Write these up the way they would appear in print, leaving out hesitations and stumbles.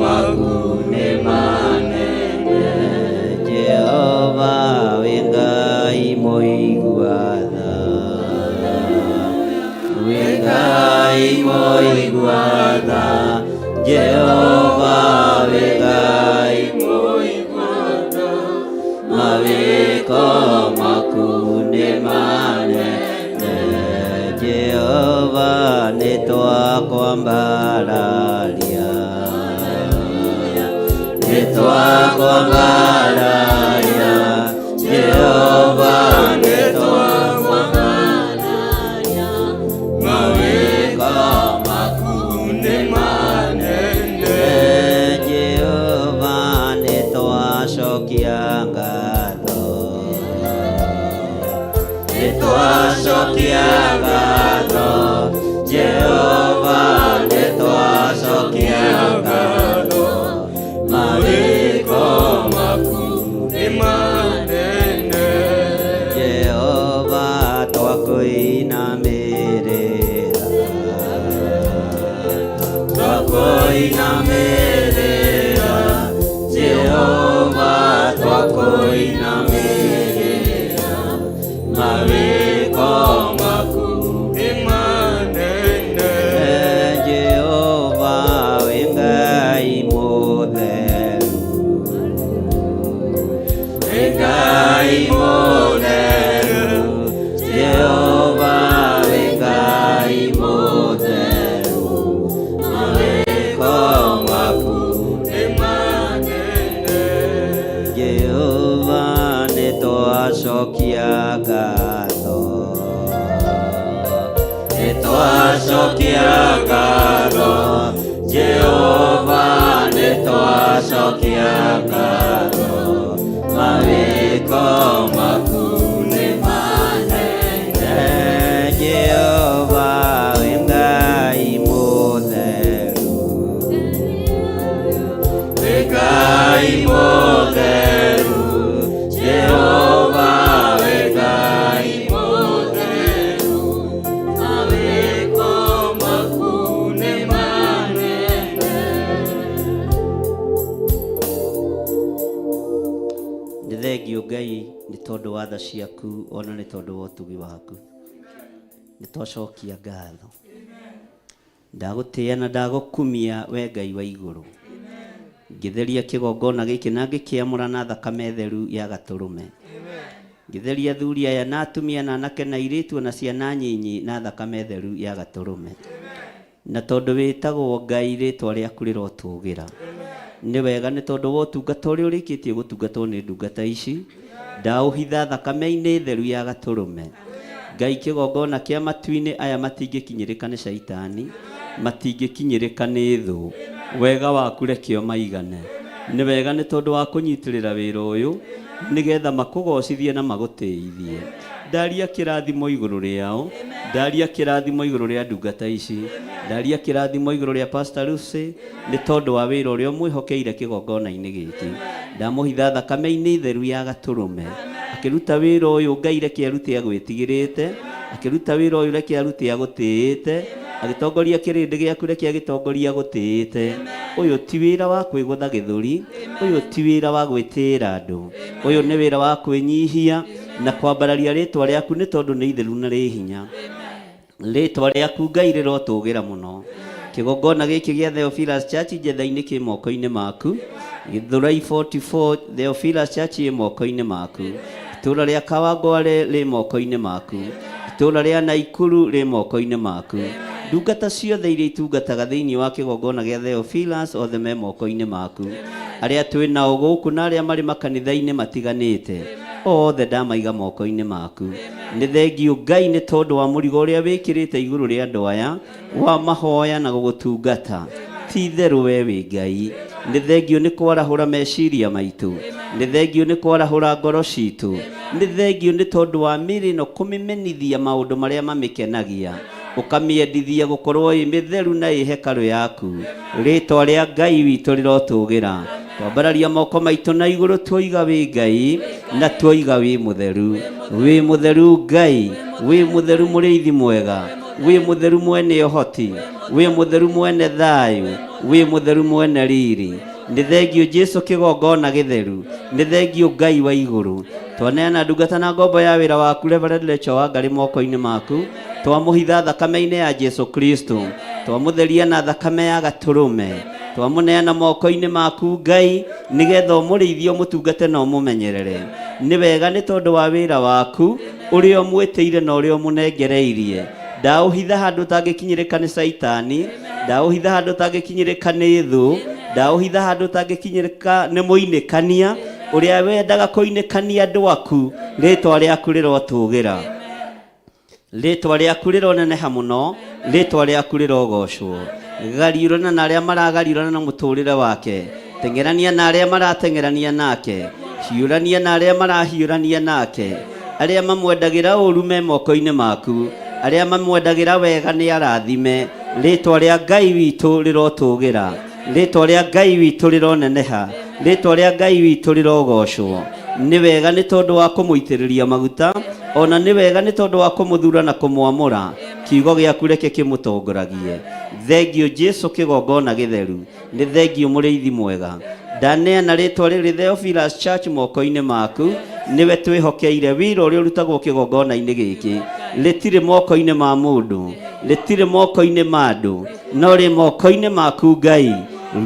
maku nĩ manene. Jehova wĩ Ngai mũigua tha, wĩ Ngai mũigua tha. Jehova wĩ Ngai mũigua tha, mawĩko maku nĩ manene. Jehova nĩ twakwambararia, nĩ twakwambararia. Jehova nĩ twakwambararia, mawĩko maku nĩ manene. Jehova nĩ twacokia ngatho, nĩ twacokia ngatho. Jehova nĩ twacokia ngatho, mawĩko maku nĩ manene. Jehova twakũinamĩrĩra, twakũinamĩrĩra. Jehova twakũinamĩrĩra, mawĩko maku nĩ manene. Jehova wĩ Ngai mũtheru, wĩ Ngai mũtheru. Jehova wĩ Ngai mũtheru, mawĩko maku nĩ manene. Jehova nĩ twacokia ngatho, nĩ twacokia ngatho. Jehova nĩ twacokia ngatho, mawĩko maku nĩ manene. Jehova wĩ Ngai mũtheru, wĩ Ngai mũtheru. Jehova wĩ Ngai mũtheru, mawĩko maku nĩ manene. Nĩ thengio Ngai nĩ tondũ wa tha ciaku, ona nĩ tondũ wa ũtugi waku. Nĩ twacokia ngatho. Ndagũtĩĩa na ndagũkumia we Ngai wa igũrũ. Ngĩtheria kĩgongona gĩkĩ na ngĩkĩamũra na thakame theru ya gatũrũme. Ngĩtheria athuri aya na atumia na anake na airĩtu na ciana nyinyi na thakame theru ya gatũrũme. Na tondũ wĩtagwo Ngai, rĩtwa rĩaku rĩrotũgĩra. Nĩ wega nĩ tondũ wa ũtungata ũrĩa ũrĩkĩtie gũtungatwo nĩ ndungata ici. Ndaũhitha thakame-inĩ theru ya gatũrũme. Ngai, kĩgongona kĩa matu-inĩ aya matingĩkinyĩrĩka nĩ caitani, matingĩkinyĩrĩka nĩ thũ. Wega waku reke o maigane. Nĩ wega nĩ tondũ wa kũnyitĩrĩra wĩra ũyũ, nĩgetha makũgocithie na magũtĩithie. Ndaria kĩrathimo igũrũ rĩao, ndaria kĩrathimo igũrũ rĩa ndungata ici, ndaria kĩrathimo igũrũ rĩa Pastor Lucy, nĩ tondũ wa wĩra ũrĩa mwĩhokeire kĩgongona-inĩ gĩkĩ. Ndamũhitha thakame-inĩ theru ya gatũrũme, akĩruta wĩra ũyũ Ngai reke arute agwĩtigĩrĩte, akĩruta wĩra ũyũ reke arute agũtĩĩte, agĩtongoria kĩrĩndĩ gĩaku reke agĩtongoria agũtĩĩte. Ũyũ ti wĩra wa kwĩgũtha gĩthũri, ũyũ ti wĩra wa gwĩtĩĩra andũ, ũyũ nĩ wĩra wa kwĩnyihia na kwambararia rĩtwa rĩaku, nĩ tondũ nĩ itheru na rĩ hinya. Rĩtwa rĩaku Ngai rĩrotũgĩra mũno. Kĩgongona gĩkĩ gĩa Theophilus Church Njetha-inĩ kĩ moko-inĩ maku. Gĩthũrai 44 Theophilus Church ĩ moko-inĩ maku. Itũũra rĩa Kawangware rĩ moko-inĩ maku. Itũũra rĩa Naikuru rĩ moko-inĩ maku. Ndungata ciothe iria itungataga thĩinĩ wa kĩgongona gĩa Theophilus othe me moko-inĩ maku. Arĩa twĩ nao gũkũ na arĩa marĩ makanitha-inĩ matiganĩte, othe ndamaiga moko-inĩ maku. Nĩ thengio Ngai nĩ tondũ wa mũrigo ũrĩa wĩkĩrĩte igũrũ rĩa andũ aya wa mahoya na gũgũtungata. Ti itherũ we wĩ Ngai. Nĩ thengio nĩ kwarahũra meciria maitũ, nĩ thengio nĩ kwarahũra ngoro citũ, nĩ thengio nĩ tondũ wa mĩrĩ ĩno kũmĩmenithia maũndũ marĩa mamĩkenagia, ũkamĩendithia gũkorwo ĩ mĩtheru na ĩ hekarũ yaku. Rĩtwa rĩa Ngai witũ rĩrotũgĩra. Twambararia moko maitũ na igũrũ tuoiga wĩ Ngai na tuoiga wĩ mũtheru. Wĩ mũtheru Ngai, wĩ mũtheru mũrĩithi mwega, wi mutheru mwene ũhoti, wi mutheru mwene thayu, wi mutheru mwene riri. Nĩ thengio Jesu kĩgongona gĩtheru, nĩ thengio Ngai wa igũrũ. Twaneana ndungata na ngombo ya wĩra waku Reverend Rachel Wangari moko-inĩ maku, twamũhitha thakame-inĩ ya Jesu Kristo, twamũtheria na thakame ya Gatũrũme, twamũneana moko-inĩ maku Ngai, nĩgetha ũmũrĩithie mũtungate na ũmũmenyerere. Nĩ wega nĩ tondũ wa wĩra waku ũrĩa ũmwĩtĩire na ũrĩa ũmũnengereirie. Ndaũhitha handũ ũtangĩkinyĩrĩka nĩ Saitani, ndaũhitha handũ ũtangĩkinyĩrĩka nĩ thũ, ndaũhitha handũ ũtangĩkinyĩrĩka nĩ mũinĩkania ũrĩa wendaga kũinĩkania andũ aku. Rĩĩtwa rĩaku rĩrotũgĩra, rĩĩtwa rĩaku rĩroneneha mũno, rĩĩtwa rĩaku rĩrogocwo. Gariũrana na arĩa maragariũrana na mũtũrĩre wake, teng'erania na arĩa marateng'erania nake, hiũrania na arĩa marahiũrania nake. Arĩa mamwendagĩra ũũru me moko-inĩ maku, arĩa mamwendagĩra wega nĩ arathime. Rĩĩtwa rĩa Ngai witũ rĩrotũgĩra, rĩĩtwa rĩa Ngai witũ rĩroneneha, rĩĩtwa rĩa Ngai witũ rĩrogocwo. Nĩ wega nĩ tondũ wa kũmũitĩrĩria maguta, ona nĩ wega nĩ tondũ wa kũmũthura na kũmwamũra. Kiugo gĩaku reke kĩmũtongoragie. Thengio Jesu kĩgongona gĩtheru, nĩ thengio mũrĩithi mwega. Ndaneana rĩĩtwa rĩrĩ Theophilus Church moko-inĩ maku, nĩwe twĩhokeire. Wĩra ũrĩa ũrutagwo kĩgongona-inĩ gĩkĩ rĩtirĩ moko-inĩ ma mũndũ, rĩtirĩ moko-inĩ ma andũ, no rĩ moko-inĩ maku Ngai.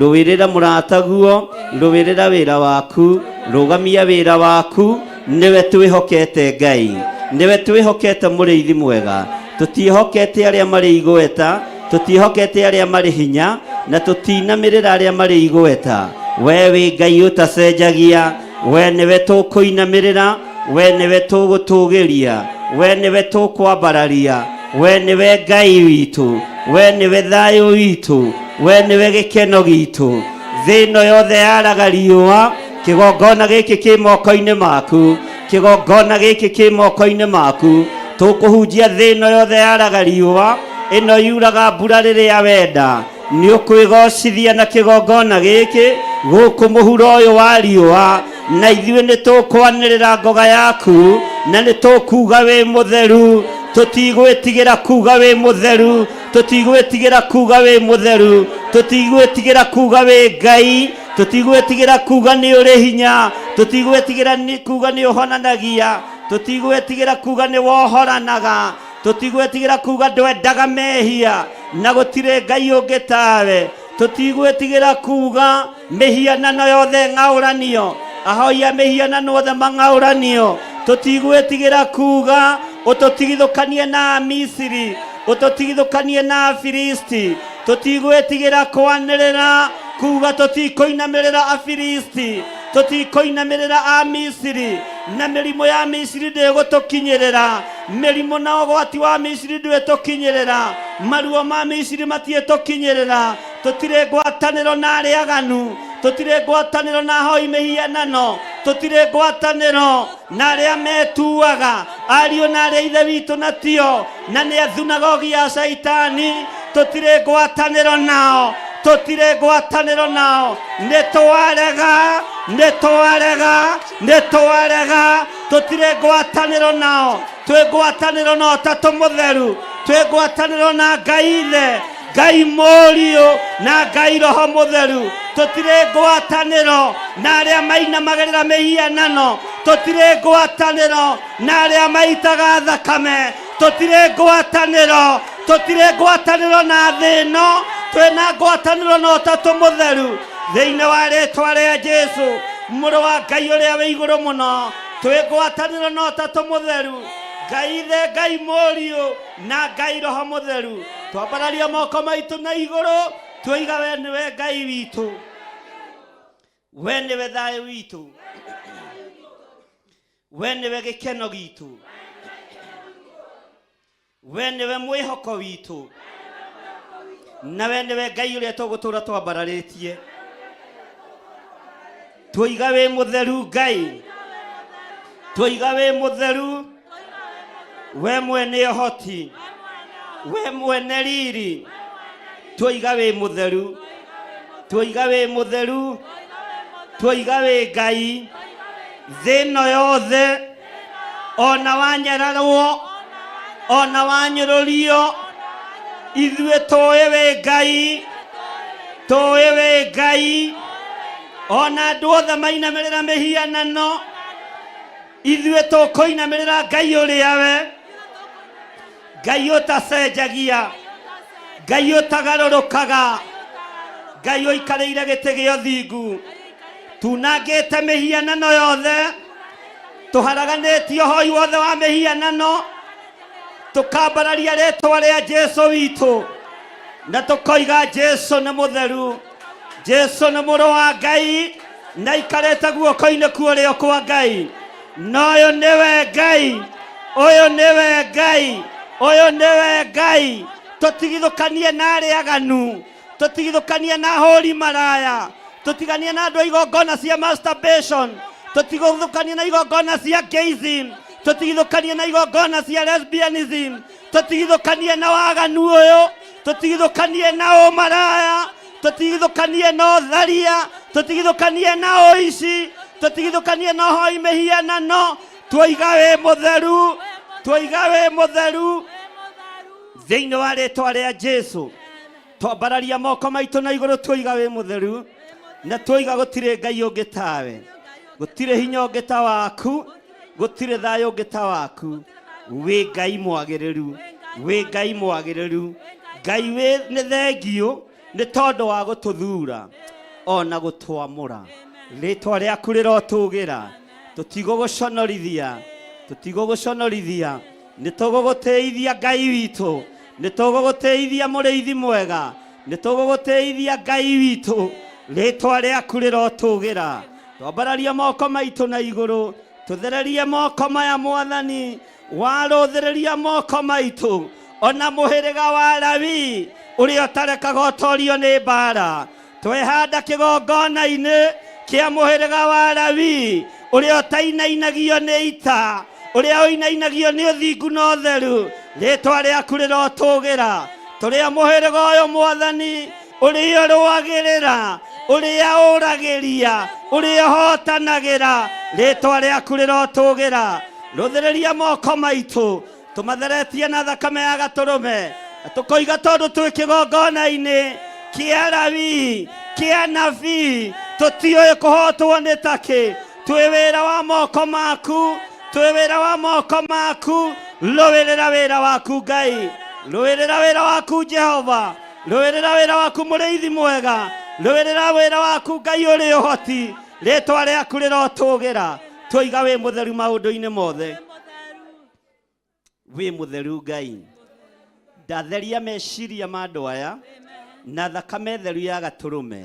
Rũĩrĩra mũrataguo, rũĩrĩra wĩra waku, rũgamia wĩra waku. Nĩwe twĩhokete Ngai, nĩwe twĩhokete mũrĩithi mwega. Tũtiĩhokete arĩa marĩ igweta, tũtiĩhokete arĩa marĩ hinya, na tũtinamĩrĩra arĩa marĩ igweta. We wĩ Ngai ũtacenjagia, we nĩwe tũkũinamĩrĩra, we nĩwe tũgũtũgĩria, we nĩwe tũkwambararia. We nĩwe Ngai witũ, we nĩwe thayũ witũ, we nĩwe gĩkeno gitũ. Thĩ ĩno yothe yaraga riũa, kĩgongona gĩkĩ kĩ moko-inĩ maku, kĩgongona gĩkĩ kĩ moko-inĩ maku. Tũkũhunjia thĩ ĩno yothe yaraga riũa, ĩno yuraga mbura rĩrĩa wenda. Nĩ ũkwĩgocithia na kĩgongona gĩkĩ gũkũ mũhuro ũyũ wa riũa, na ithuĩ nĩ tũkwanĩrĩra ngoga yaku, na nĩ tũkuga wĩ mũtheru. Tũtigwĩtigĩra kuga wĩ mũtheru, tũtigwĩtigĩra kuga wĩ mũtheru, tũtigwĩtigĩra kuga wĩ Ngai, tũtigwĩtigĩra kuga nĩ ũrĩ hinya, tũtigwĩtigĩra kuga nĩ ũhonanagia, tũtigwĩtigĩra kuga nĩ wohoranaga, tũtigwĩtigĩra kuga ndwendaga mehia na gũtirĩ Ngai ũngĩ tawe. Tũtigwĩtigĩra kuga mĩhianano yothe ng'aũranio, ahoia mĩhianano yothe mang'aũranio. Tũtigwĩtigĩra kuga ũtũtigithũkanie na Misiri, ũtũtigithũkanie na Filisti. Tũtigwĩtigĩra kwanĩrĩra kuga tũtikũinamĩrĩra Afilisti, tũtikũinamĩrĩra a Misiri, na mĩrimũ ya Misiri ndĩgũtũkinyĩrĩra. Mĩrimũ na ũgwati wa Misiri ndwĩtũkinyĩrĩra, maruo ma Misiri matiĩtũkinyĩrĩra. Tũtirĩ ngwatanĩro na arĩa aganu, tũtirĩ ngwatanĩro na ahoi mĩhianano, tũtirĩ ngwatanĩro na arĩa metuaga ariũ na arĩa ithe witũ na tio, na nĩ thunagogi ya Saitani. Tũtirĩ ngwatanĩro nao, tũtirĩ ngwatanĩro nao. Nĩtwarega, nĩtwarega, nĩtwarega. Tũtirĩ ngwatanĩro nao. Twĩ ngwatanĩro na Ũtatũ Mũtheru, twĩ ngwatanĩro na Ngai Ithe, Ngai Mũriũ na Ngai Roho Mũtheru. Tũtirĩ ngwatanĩro na arĩa mainamagĩrĩra mĩhianano, tũtirĩ ngwatanĩro na arĩa maitaga thakame, tũtirĩ ngwatanĩro, tũtirĩ ngwatanĩro na thĩ ĩno. Twĩna ngwatanĩro na Ũtatũ Mũtheru thĩinĩ wa rĩĩtwa rĩa Jesu, mũrũ wa Ngai ũrĩa wĩ igũrũ mũno. Twĩ ngwatanĩro na Ũtatũ Mũtheru, Ngai Ithe, Ngai Mũriũ na Ngai Roho Mũtheru. Twambararia moko maitũ na igũrũ, twoiga we nĩwe Ngai witũ, we nĩwe thayũ witũ, we nĩwe gĩkeno gitũ, we nĩwe mwĩhoko witũ, na we nĩwe Ngai ũrĩa tũgũtũũra twambararĩtie. Twoiga wĩ mũtheru Ngai, twoiga wĩ mũtheru, we mwene ũhoti, we mwene riri. Twoiga wĩ mũtheru, twoiga wĩ mũtheru, twoiga wĩ Ngai. Thĩ ĩno yothe ona wanyararwo, ona wanyũrũrio, ithuĩ tũĩ wĩ Ngai, tũĩ wĩ Ngai, ona andũ othe mainamĩrĩra mĩhianano, ithuĩ tũkũinamĩrĩra Ngai ũrĩa we, Ngai ũtacenjagia, Ngai ũtagarũrũkaga, Ngai ũikarĩire gĩtĩ gĩa ũthingu. Tunangĩte mĩhianano yothe, tũharaganĩtie ũhoi wothe wa mĩhianano, tũkambararia rĩĩtwa rĩa Jesũ witũ, na tũkoiga Jesũ nĩ mũtheru, Jesũ nĩ mũrũ wa Ngai, na ikarĩte guoko-inĩ kuo kwa Ngai. Na ũyũ nĩwe Ngai, ũyũ nĩwe Ngai, ũyũ nĩwe Ngai. Tũtigithũkanie na arĩa aganu, tũtigithũkanie na hũri maraya, tũtiganie na andũ a igongona cia masturbation, tũtigithũkanie na igongona cia gayism, tũtigithũkanie na igongona cia lesbianism, tũtigithũkanie na waganu ũyũ, tũtigithũkanie na ũmaraya, tũtigithũkanie na ũtharia, tũtigithũkanie na ũici, tũtigithũkanie na ũhoi mĩhianano. Tuoiga wĩ mũtheru, tuoiga wĩ mũtheru thĩinĩ wa rĩĩtwa rĩa Jesũ. Twambararia moko maitũ na igũrũ, tuoiga wĩ mũtheru, na tuoiga gũtirĩ Ngai ũngĩ tawe, gũtirĩ hinya ũngĩ ta waku, gũtirĩ thayũ ũngĩ ta waku. Wĩ Ngai mwagĩrĩru, wĩ Ngai mwagĩrĩru. Ngai wĩ nĩ thengio nĩ tondũ wa gũtũthura ona gũtwamũra. Rĩĩtwa rĩaku rĩrotũgĩra, tũtigũgũconorithia, tũtigũgũconorithia. Nĩ tũgũgũtĩithia Ngai witũ, nĩ tũgũgũtĩithia mũrĩithi mwega, nĩ tũgũgũtĩithia Ngai witũ. Rĩĩtwa rĩaku rĩrotũgĩra. Twambararia moko maitũ na igũrũ, tũthererie moko maya Mwathani, warũthĩrĩria moko maitũ. Ona mũhĩrĩga wa Lawi ũrĩa ũtarekaga ũtorio nĩ mbara, twehanda kĩgongona-inĩ kĩa mũhĩrĩga wa Lawi ũrĩa ũtainainagio nĩ ita, ũrĩa ũinainagio nĩ ũthingu na ũtheru. Rĩĩtwa rĩaku rĩrotũgĩra. Tũrĩa mũhĩrĩga ũyũ Mwathani ũrĩa ũrũagĩrĩra, ũrĩa ũragĩria, ũrĩa ũhotanagĩra. Rĩĩtwa rĩaku rĩrotũgĩra. Rũthĩrĩria moko maitũ, tũmatheretie na thakame ya Gatũrũme, tũkoiga tondũ twĩ kĩgongona-inĩ kĩa Lawi kĩa nabii, tũtiũĩ kũhotwo nĩ takĩ. Twĩ wĩra wa moko maku, twĩ wĩra wa moko maku. Rũĩrĩra wĩra waku Ngai, rũĩrĩra wĩra waku Jehova, rũĩrĩra wĩra waku mũrĩithi mwega, rũĩrĩra wĩra waku Ngai ũrĩ ũhoti. Rĩĩtwa rĩaku rĩrotũgĩra. Tuoiga wĩ mũtheru maũndũ-inĩ mothe, wĩ mũtheru Ngai. Ndatheria meciria ma andũ aya na thakame theru ya Gatũrũme,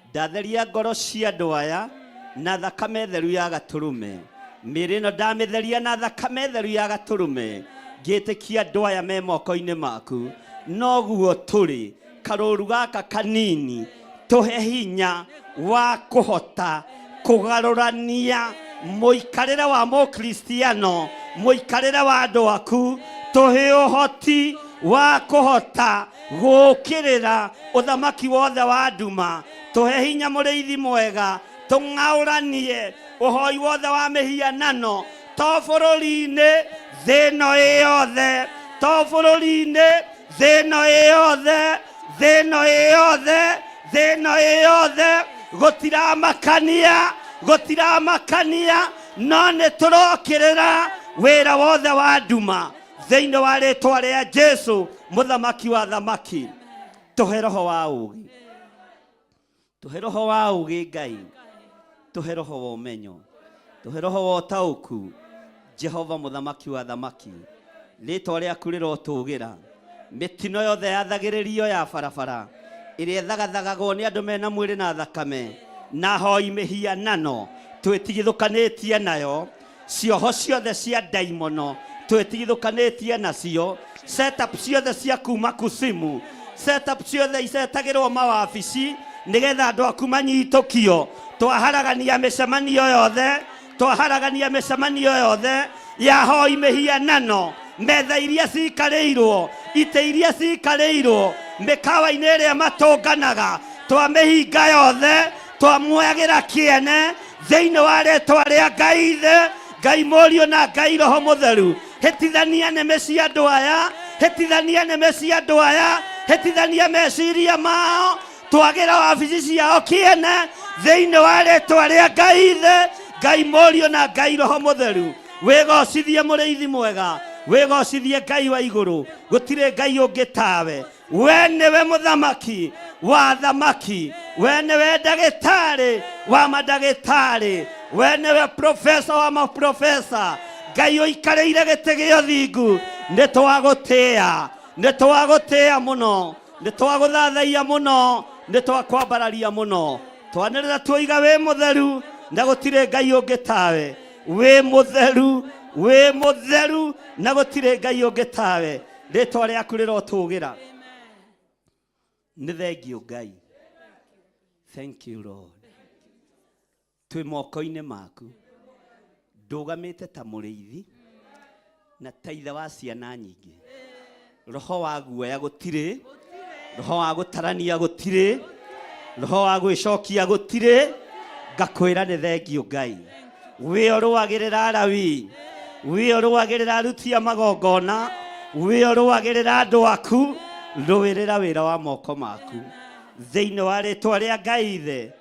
ndatheria ngoro cia andũ aya na thakame theru ya Gatũrũme. Mĩĩrĩ ĩno ndamĩtheria na thakame theru ya Gatũrũme, ngĩtĩkia andũ aya me moko-inĩ maku. Noguo tũrĩ karũru gaka kanini, tũhe hinya wa kũhota kũgarũrania mũikarĩre wa mũkristiano, mũikarĩre wa andũ aku. Tũhe ũhoti wa kũhota gũũkĩrĩra ũthamaki wothe wa nduma. Tũhe hinya mũrĩithi mwega, tũng'aũranie ũhoi wothe wa mĩhianano to bũrũri-inĩ thĩ ĩno yothe, to bũrũri-inĩ thĩ ĩno yothe, thĩ ĩno yothe, thĩ ĩno yothe. Gũtiramakania, gũtiramakania, no nĩ tũrokĩrĩra wĩra wothe wa nduma thĩinĩ wa rĩĩtwa rĩa Jesũ mũthamaki wa thamaki. Tũhe roho wa ũũgĩ, tũhe roho wa ũũgĩ Ngai, tũhe roho wa ũmenyo, tũhe roho wa ũtaũku Jehova mũthamaki wa thamaki. Rĩĩtwa rĩaku rĩrotũgĩra. Mĩtino yothe yathagĩrĩrio ya barabara ĩrĩa ĩthagathagagwo nĩ andũ mena mwĩrĩ na thakame na hoi mĩhianano, twĩtigithũkanĩtie nayo. Cioho ciothe cia ndaimono twĩtigithũkanĩtie nacio. Setup ciothe cia kuma kusimu, setup ciothe icetagĩrwo mawabici nĩgetha andũ aku manyitũkio. Twaharagania mĩcemanio yothe, twaharagania mĩcemanio yothe ya hoi mĩhianano, metha iria cikarĩirwo, itĩ iria cikarĩirwo, mĩkawa-inĩ ĩrĩa matũnganaga, twamĩhinga yothe, twamuoyagĩra kĩene thĩinĩ wa rĩĩtwa rĩa Ngai Ithe, Ngai Mũriũ na Ngai Roho Mũtheru. Hĩtithania nĩmĩ cia andũ aya, hetithania neme cia andũ aya, hetithania meciria mao, twagira wabici ciao kĩene thĩinĩ wa rĩtwa rĩa Ngai Ithe, Ngai Mũriũ na Ngai Roho Mũtheru. Wĩgocithie mũrĩithi mwega, wĩgocithie Ngai wa igũrũ, gũtirĩ Ngai ũngĩ tawe. We nĩwe mũthamaki wa thamaki, we nĩwe ndagĩtarĩ wa mandagĩtarĩ, we nĩwe profesa wa maprofesa. Ngai ũikarĩire gĩtĩ gĩa ũthingu, nĩtwagũtĩĩa, nĩtwagũtĩĩa mũno, nĩtwagũthathaia mũno, nĩtwakwambararia mũno, twanĩrĩra tuoiga wĩ mũtheru na gũtirĩ Ngai ũngĩ tawe. Wĩ mũtheru, wĩ mũtheru na gũtirĩ Ngai ũngĩ tawe. Rĩtwa rĩaku rĩrotũgĩra. Nĩ thengio Ngai. Thank you Lord. Twĩ moko-inĩ maku, ndũgamĩte ta mũrĩithi na ta ithe wa ciana nyingĩ. Roho wa guoya gũtirĩ, roho wa gũtarania gũtirĩ, roho wa gwĩcokia gũtirĩ. Ngakwĩra nĩ thengio Ngai. Wĩyo rũagĩrĩra Alawii, wĩyo rũagĩrĩra aruti a magongona, wĩyo rũagĩrĩra andũ aku, rũĩrĩra wĩra wa moko maku thĩinĩ wa rĩtwa rĩa Ngai Ithe,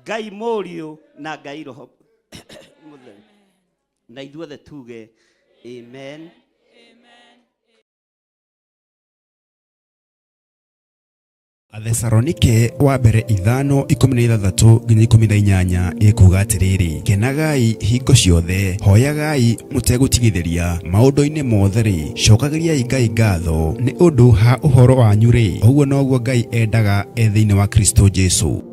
Ngai Mũriũ na Ngai Roho Mũtheru. Na ithuothe tuge amen. Athesalonike wa mbere 5:16 nginya 18 ikuga atiriri, kenagai hingo ciothe, hoyagai mutegũtigithĩria, maũndũ-inĩ mothe rĩ, cokagĩriai Ngai ngatho nĩ ũndũ ha ũhoro wanyu rĩ, ũguo noguo Ngai endaga thĩinĩ wa Kristo Jesu.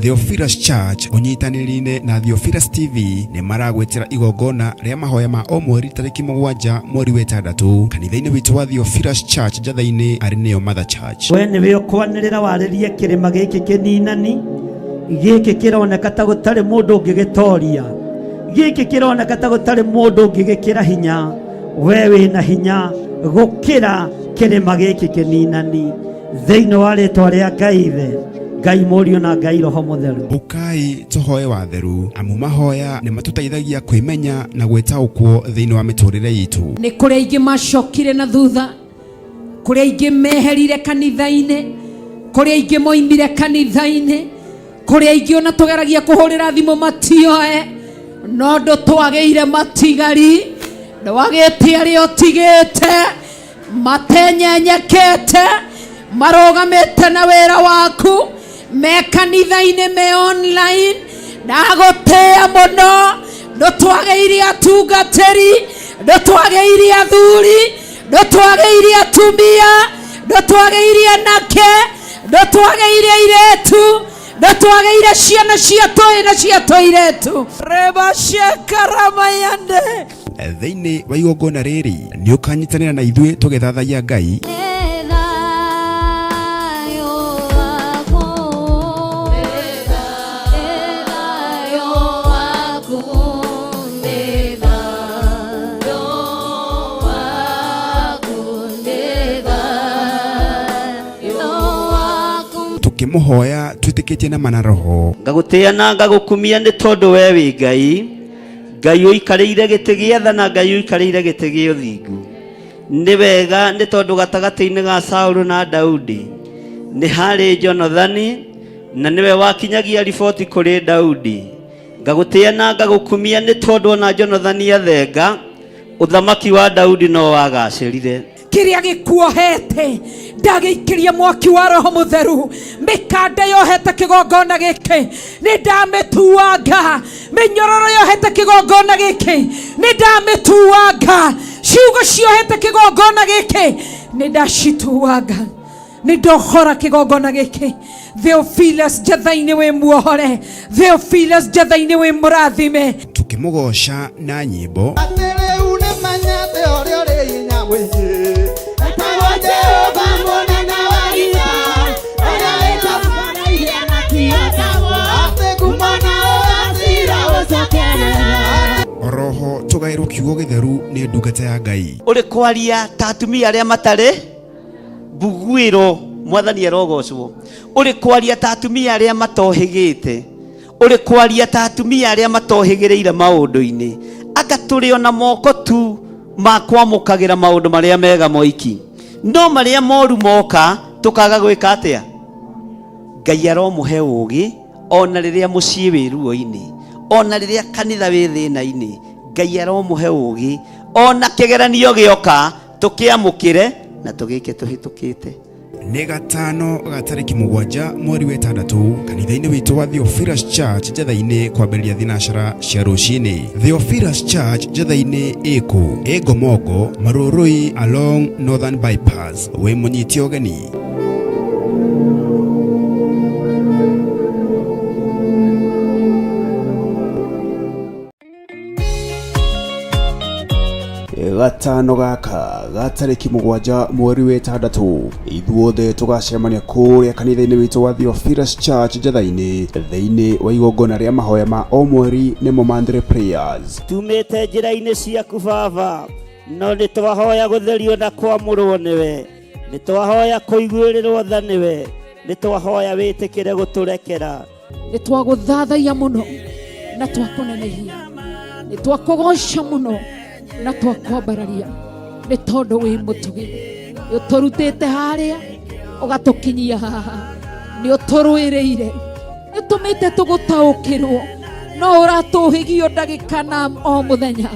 Theophilus Church unyitanĩri-inĩ na Theophilus TV nĩ maragwetera igongona rĩa mahoya ma o mweri tarĩki 7 mweri wa 6 kanitha-inĩ witũ wa Theophilus Church Njatha-inĩ arĩ nĩyo Mother Church. We nĩwe ũkwanĩrĩra warĩrie kĩrĩma gĩkĩ kĩninani, gĩkĩ kĩroneka ta gũtarĩ mũndũ ũngĩgĩtoria, gĩkĩ kĩroneka ta gũtarĩ mũndũ ũngĩgĩkĩra hinya. We wĩna hinya gũkĩra kĩrĩma gĩkĩ kĩninani thĩinĩ wa rĩtwa rĩa Ngai Ithe, Ngai Mũriũ na Ngai Roho Mũtheru. Ukai tuhoe watheru, amu mahoya nĩ matũteithagia kwĩmenya na gwĩtaũkwo thĩinĩ wa mĩtũrĩre itũ. Nĩ kũrĩ aingĩ macokire na thutha, kũrĩ aingĩ meherire kanitha-inĩ, kũrĩ aingĩ moimire kanitha-inĩ, kũrĩ aingĩ ona tũgeragia kũhũrĩra thimũ matioe, no ndũtwagĩire matigari, ndwagĩte arĩa ũtigĩte, matenyenyekete, marũgamĩte na wĩra waku, me kanitha-inĩ, me online. Ndagũtĩĩa mũno, ndũtwagĩire atungatĩri, ndũtwagĩire athuri, ndũtwagĩire atumia, ndũtwagĩire anake, ndũtwagĩire airĩtu, ndũtwagĩire ciana cia tũĩ na cia tũirĩtu. Reba shekaramayande. Thĩinĩ wa igongona rĩrĩ nĩ ũkanyitanĩra na ithuĩ tũgĩthathaiya Ngai. Tukimuhoya twĩtĩkĩtie na mana roho. Ngagũtĩĩa na ngagũkumia nĩ tondũ we wĩ Ngai, Ngai ũikarĩire gĩtĩ gĩa tha na Ngai ũikarĩire gĩtĩ gĩa ũthingu. Nĩ wega nĩ tondũ gatagatĩ-inĩ ga Saũlũ na Daudi nĩ harĩ Jonathani, na nĩwe wakinyagia riboti kũrĩ Daudi. Ngagũtĩĩa na ngagũkumia nĩ tondũ ona Jonathani athenga, ũthamaki wa Daudi no wagacĩrire. Kĩrĩa gĩkuohete ndagĩikĩria mwaki wa Roho Mũtheru, mĩkanda yohete kĩgongona gĩkĩ nĩ ndamĩtuanga, mĩnyororo yohete kĩgongona gĩkĩ nĩ ndamĩtuanga, ciugo ciohete kĩgongona gĩkĩ nĩ ndacituanga, nĩ ndohora kĩgongona gĩkĩ. Theophilus Njatha-inĩ wĩ muohore, Theophilus Njatha-inĩ wĩ mũrathime. Tukimũgoca na nyĩmbo oroho tugairwo kiugo gĩtheru nĩ ndungata ya Ngai. Ũrĩ kwaria ta atumia arĩa matarĩ mbuguĩro, Mwathani arogocwo. Ũrĩ kwaria ta atumia arĩa matohĩgĩte, ũrĩ kwaria ta atumia arĩa matohĩgĩrĩire maũndũ-inĩ, anga tũrĩ ona moko tu ma kwamũkagĩra maũndũ marĩa mega moiki. no maria moru moka tukaga gwika atia. Ngai aromuhe ugi ona riria mucii wi ruo-ini, ona riria kanitha wi thina-ini. Ngai aromuhe ugi ona kigeranio gioka tukiamukire na tugike tuhitukite. Nĩ gatano ga tarĩki 7 mweri wa 6 kanitha-inĩ witũ wa Theophilus Church Njatha-inĩ kwambĩrĩria thinacara cia rũcinĩ. Theophilus Church Njatha-inĩ ĩkũ ĩ Ngomongo Marũrũi along Northern Bypass. Wĩ mũnyiti ũgeni. Gatano gaka gatarĩki 7 mweri wa 6 ithuothe tugacemania kũrĩa kanitha-inĩ witũ wa Theophilus Church Njatha-inĩ thĩinĩ wa igongona rĩa mahoya ma o mweri nĩmo Monthly Prayers. Tumĩte njĩra-inĩ ciaku Baba, no nĩ twahoya gũtherio na kwamũrwo nĩwe, nĩ twahoya kũiguĩrĩrwo tha nĩwe, nĩ twahoya wĩtĩkĩre gũtũrekera, nĩ twagũthathaiya mũno na twakũnenehia, nĩ twakũgoca mũno na twakwambararia, nĩ tondũ wĩ mũtugi. Nĩ ũtũrutĩte harĩa ũgatũkinyia haha, nĩ ũtũrũĩrĩire, nĩ ũtũmĩte tũgũtaũkĩrwo, no ũratũhĩgio ndagĩka na o mũthenya.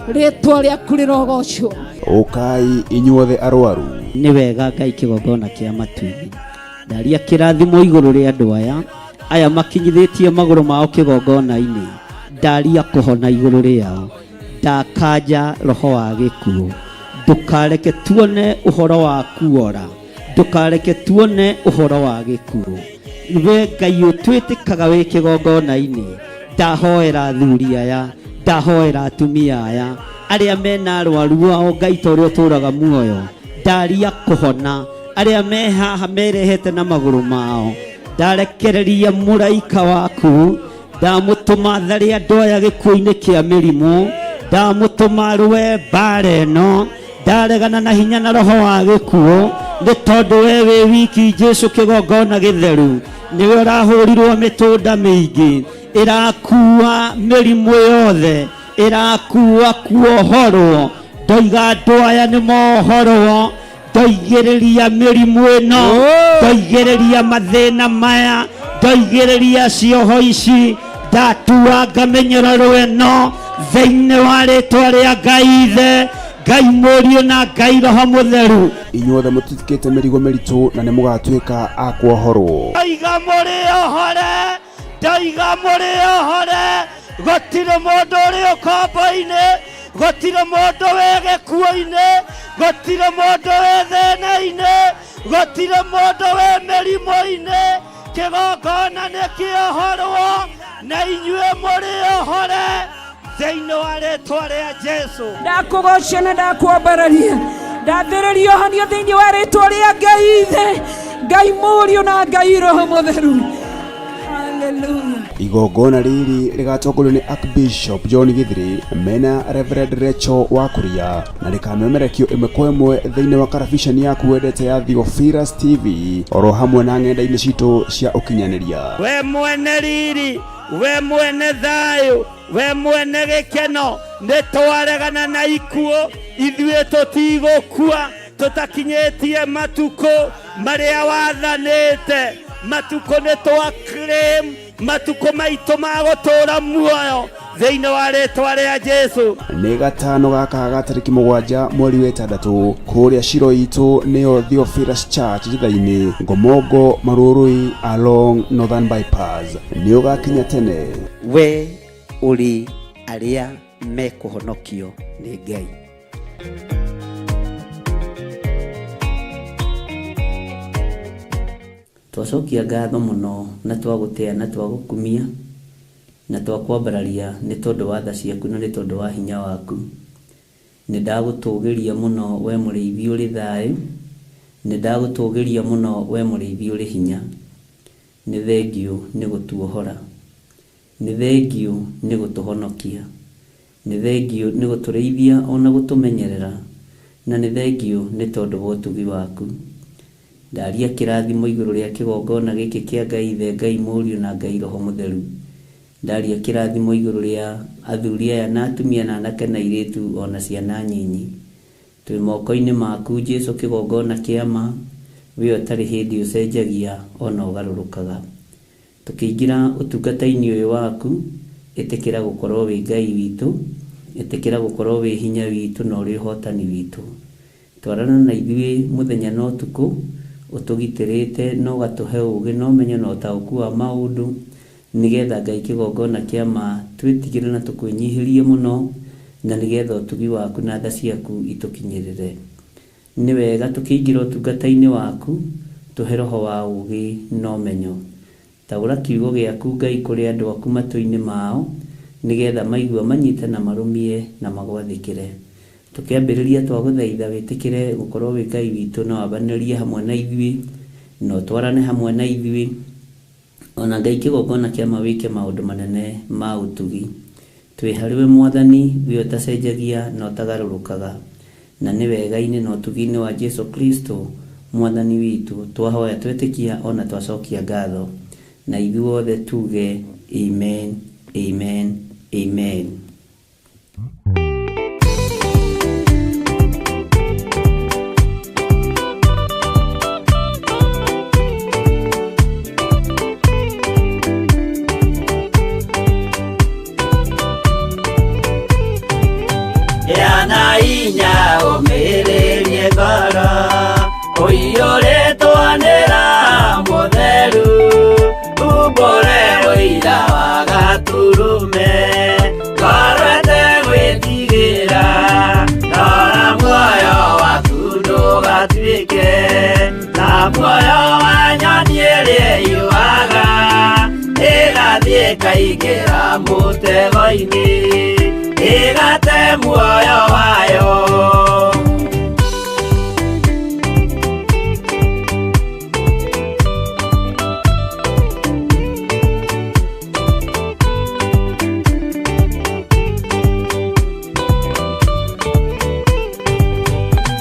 Rĩtwa rĩaku rĩrogocwo. Ũkai inyuothe arwaru. Nĩ wega Ngai kĩgongona kĩa matuinĩ, ndaria kĩrathimo igũrũ rĩa andũ aya makinyithĩtie magũrũ mao kĩgongona-inĩ, ndaria kũhona igũrũ rĩao, ndakanja roho wa gĩkuũ, ndũkareke tuone ũhoro wa kuora, ndũkareke tuone ũhoro wa gĩkuũ. We Ngai ũtwĩtĩkaga wĩ kĩgongona-inĩ, ndahoera athuri aya, ndahoera atumia aya arĩa mena arwaru ao, Ngai torĩa ũtũraga muoyo, ndaria kũhona arĩa me haha merehete na magũrũ mao, ndarekereria mũraika waku, ndamũtũma tharĩ andũ aya gĩkuũ-inĩ kĩa mĩrimũ, ndamũtũma rũe mbara ĩno, ndaregana na hinya na roho wa gĩkuũ, nĩ tondũ we wĩ wiki Jesu kĩgongona gĩtheru, nĩwe ũrahũrirwo mĩtũnda mĩingĩ, ĩrakua mĩrimũ yothe, ĩrakua kuohorwo. Ndoiga andũ aya nĩ mohorwo, ndoigĩrĩria mĩrimũ ĩno, ndoigĩrĩria mathĩna maya, ndoigĩrĩria cioho ici, ndatua ngamenyerero ĩno thĩinĩ wa rĩtwa rĩa Ngai Ithe, Ngai Mũriũ na Ngai Roho Mũtheru. Inyuothe mũtitikĩte mĩrigo mĩritũ na nĩ mũgatuĩka a kuohorwo. Ndoiga mũrĩohore, ndoiga mũrĩohore, gũtirĩ mũndũ ũrĩ ũkombo-inĩ, gũtirĩ mũndũ wĩ gĩkuũ-inĩ, gũtirĩ mũndũ wĩ thĩna-inĩ, gũtirĩ mũndũ wĩ mĩrimũ-inĩ. Kĩgongona nĩ kĩohorwo na inyuĩ mũrĩohore thĩinĩ wa rĩtwa rĩa Jesu. Ndakũgoca na ndakwambararia, ndathĩrĩria ũhonio thĩinĩ wa rĩtwa rĩa Ngai Ithe, Ngai Mũriũ na Ngai Roho Mũtheru. Hallelujah. Igongona rĩrĩ rĩgatongorio nĩ Archbishop John Githiri mena Reverend Rachel Wakuria, na rĩkamemerekio ĩmwe kwa ĩmwe thĩinĩ wa karabiceni yaku wendete ya Theophilus TV, oro hamwe na ng'enda-inĩ citũ cia ũkinyanĩria. We mwene riri, we mwene thayũ, we mwene gĩkeno, nĩ twaregana na ikuũ, ithuĩ tũtigũkua tũtakinyĩtie matukũ marĩa wathanĩte. Matukũ nĩ twa claim, matukũ maitũ ma gũtũra muoyo thĩinĩ wa rĩtwa rĩa Jesu. Nĩ gatano gaka ga tarĩki 7 mweri wa 6 kũrĩa ciro itũ nĩyo Theophilus Church Njatha-inĩ Ngomongo Marũrũi along Northern Bypass. Nĩ ũgakinya tene. We ũrĩ arĩa mekũhonokio nĩ Ngai. Twacokia ngatho mũno na twagũtĩa na twagũkumia na twakwambararia nĩ tondũ wa tha ciaku na nĩ tondũ wa hinya waku. Nĩ ndagũtũgĩria mũno we mũrĩithi ũrĩ thayũ, nĩ ndagũtũgĩria mũno we mũrĩithi ũrĩ hinya. Nĩ thengio nĩ gũtuohora, nĩ thengio nĩ gũtũhonokia, nĩ thengio nĩ gũtũrĩithia ona gũtũmenyerera, na nĩ thengio nĩ tondũ wa ũtugi waku. Ndaria kĩrathimo igũrũ rĩa kĩgongona gĩkĩ kĩa Ngai Ithe, Ngai Mũriũ na Ngai Roho Mũtheru. Ndaria kĩrathimo igũrũ rĩa athuri aya na atumia na anake na airĩtu ona ciana nyinyi. Twi moko-inĩ maku Jesu kĩgongona kĩa ma, we ũtarĩ hĩndĩ ũcenjagia ona ũgarũrũkaga. Tũkĩingĩra ũtungata-inĩ ũyũ waku, ĩtĩkĩra gũkorwo wĩ Ngai witũ, ĩtĩkĩra gũkorwo wĩ hinya witũ na ũrĩ ũhotani witũ. Twarana na ithuĩ mũthenya na ũtukũ, ũtũgitĩrĩte na ũgatũhe ũũgĩ na ũmenyo na ũtaũku wa maũndũ, nĩgetha Ngai kĩgongona kĩa ma twĩtigĩre na tũkwĩnyihĩrie mũno, na nĩgetha ũtugi waku na tha ciaku itũkinyĩrĩre. Nĩ wega tũkĩingĩra ũtungata-inĩ waku, tũhe roho wa ũũgĩ na ũmenyo. Taũra kiugo gĩaku Ngai kũrĩ andũ aku matũ-inĩ mao, nĩgetha maigua manyite na marũmie na magwathĩkĩre. Tũkĩambĩrĩria twagũthaitha wĩtĩkĩre gũkorwo wĩ Ngai witũ na wambanĩrie hamwe na ithuĩ, na ũtwarane hamwe na ithuĩ, ona Ngai kĩgongona kĩa ma wĩke maũndũ manene ma ũtugi. Twĩ harĩwe Mwathani, we ũtacenjagia na ũtagarũrũkaga, na nĩ wega-inĩ na ũtugi-inĩ wa Jesu Kristo Mwathani witũ twahoya twetĩkia ona twacokia ngatho, na ithuothe tuge amen, amen, amen. Yana inya ũmĩrĩrie ngoro, ũiyũrĩtwanĩra mũtheru, umbũre ũira wa Gatũrũme, ngorwete gwĩtigĩra, rora muoyo waku ndũgatuĩke na muoyo wa nyoni ĩrĩa yũaga, ĩgathiĩ ĩkaingĩra mũtego-inĩ, ĩgate muoyo wayo.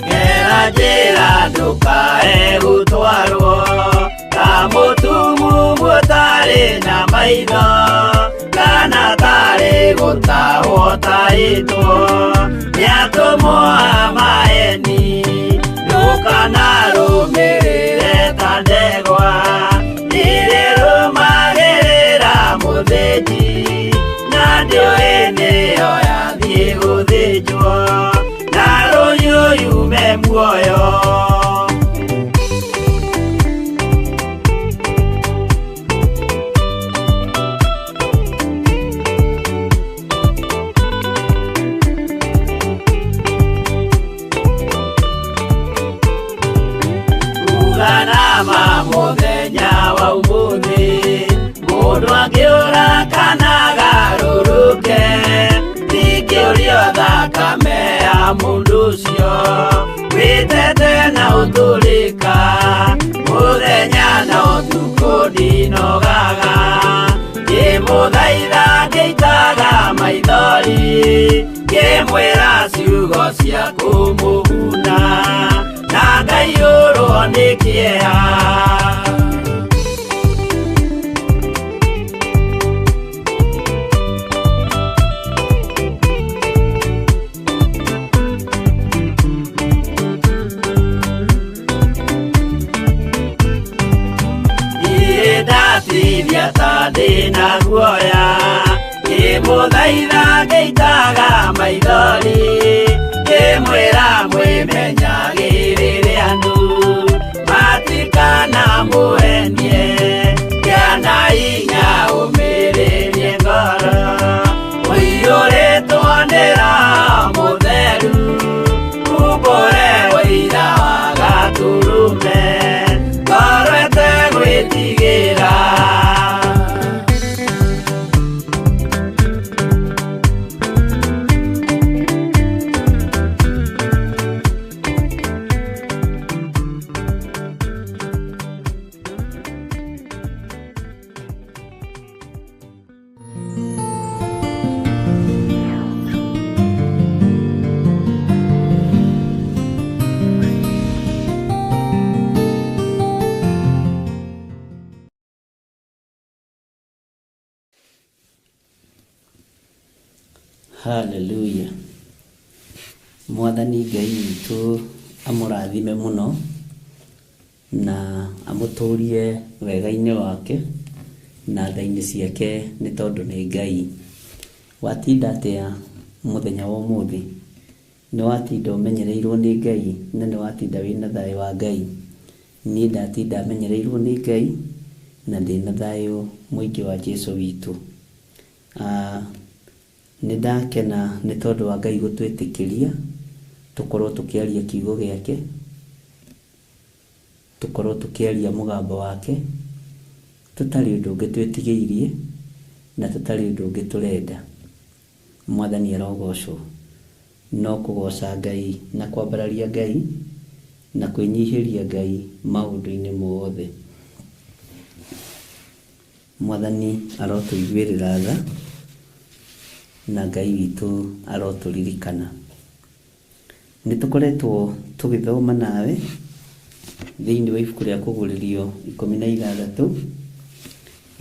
Gera njĩra ndũkae gũtwarwo ta mũtumumu ũtarĩ na maitho, kana tarĩ gũtahwo tahĩtwo nĩ atũmwo a maeni. Ndũkanarũmĩrĩre ta ndegwa irĩrũmagĩrĩra mũthĩnji, na ndĩũĩ nĩyo yathiĩ gũthĩnjwo na rũhiũ yume muoyo. Uganama mũthenya wa ũmũthĩ, mũndũ angĩũra kana agarũrũke, ndingĩũrio thakame ya mũndũ ũcio, wĩtete na ũtũrĩka, mũthenya na ũtukũ ndinogaga, ngĩmũthaitha ngĩitaga maithori, ngĩmwĩra ciugo cia kũmũguna, na ngaiyũrwo nĩ kĩeha. Ndatithia ta ndĩna guoya, ngĩmũthaitha ngĩitaga maithori, ngĩmwĩra mwĩmenyagĩrĩre andũ matikana mũhenie, gĩana hinya ũmĩrĩrie ngoro, ũiyũrĩtwanĩra mũtheru, umbũre ũira wa Gatũrũme, ngorwete gwĩtigĩra. Haleluya. Mwathani Ngai witũ amũrathime mũno na amũtũrie wega-inĩ wake na tha-inĩ ciake, nĩ tondũ nĩ Ngai. Watinda atĩa mũthenya wa ũmũthĩ? Nĩ watinda ũmenyereirwo nĩ Ngai na nĩ watinda wĩna thayũ wa Ngai? Niĩ ndatinda menyereirwo nĩ Ngai na ndĩna thayũ mũingĩ wa Jesũ witũ. Nĩ ndakena nĩ tondũ wa Ngai gũtwĩtĩkĩria tũkorwo tũkĩaria kiugo gĩake, tũkorwo tũkĩaria mũgambo wake, tũtarĩ ũndũ ũngĩ twĩtigĩirie na tũtarĩ ũndũ ũngĩ tũrenda. Mwathani arogocwo. No kũgoca Ngai na kwambararia Ngai na kwĩnyihĩria Ngai maũndũ-inĩ mothe. Mwathani arotũiguĩrĩra tha na Ngai witũ arotũririkana. Nĩ tũkoretwo tũgĩthoma nawe thĩinĩ wa ibuku rĩa Kũgũrĩrio 16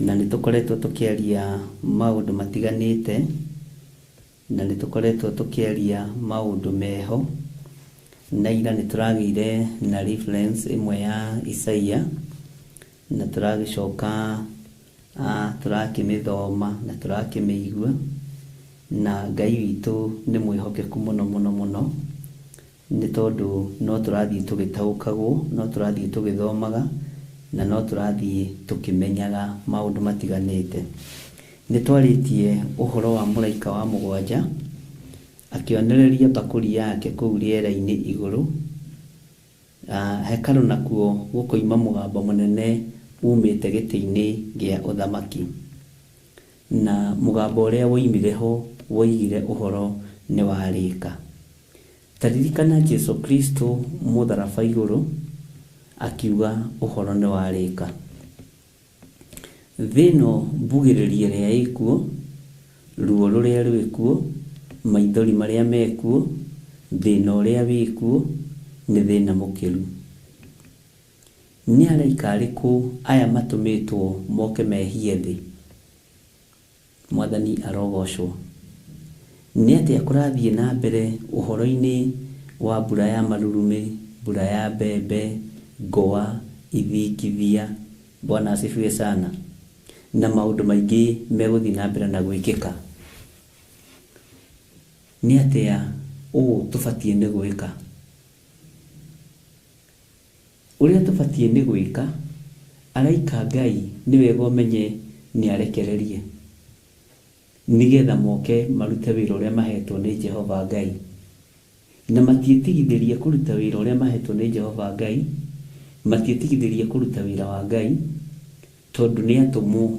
na nĩ tũkoretwo tũkĩaria maũndũ matiganĩte na nĩ tũkoretwo tũkĩaria maũndũ meho, na ira nĩ tũragĩire na reference ĩmwe ya Isaia na tũragĩcoka tũrakĩmĩthoma na tũrakĩmĩigua, na Ngai witũ nĩ mwĩhokeku mũno mũno mũno, nĩ tondũ no tũrathiĩ tũgĩtaũkagwo, no tũrathiĩ tũgĩthomaga na no tũrathiĩ tũkĩmenyaga maũndũ matiganĩte. Nĩ twarĩtie ũhoro wa mũraika wa 7 akĩonereria mbakũri yake kũu rĩera-inĩ igũrũ. Hekarũ nakuo gũkoima mũgambo mũnene umĩte gĩtĩ-inĩ gĩa ũthamaki, na mũgambo ũrĩa woimire ho woigire ũhoro nĩ warĩka. Taririkana Jesũ Kristo mũtharaba igũrũ akiuga ũhoro nĩ warĩka. Thĩno mbugĩrĩrie rĩa ĩkuo, ruo rũrĩa rwĩkuo, maithori marĩa mekuo, thĩna ũrĩa wĩkuo nĩ thĩna mũkĩru. Nĩ araika arĩkũ aya matũmĩtwo moke mehie thĩ? Mwathani arogocwo. Nĩ atĩa kũrathiĩ na mbere ũhoro-inĩ wa mbura ya marurumĩ, mbura ya mbembe, ngũa, ithingithia? Bwana asifiwe sana. Na maũndũ maingĩ megũthiĩ na mbere na gwĩkĩka. Nĩ atĩa ũũ tũbatiĩ nĩ gwĩka? Ũrĩa tũbatiĩ nĩ gwĩka, araika Ngai nĩ wega ũmenye nĩ arekererie, nĩgetha moke marute wĩra ũrĩa mahetwo nĩ Jehova Ngai. Na matiĩtigithĩrie kũruta wĩra ũrĩa mahetwo nĩ Jehova Ngai, matiĩtigithĩrie kũruta wĩra wa Ngai, tondũ nĩ atũmwo.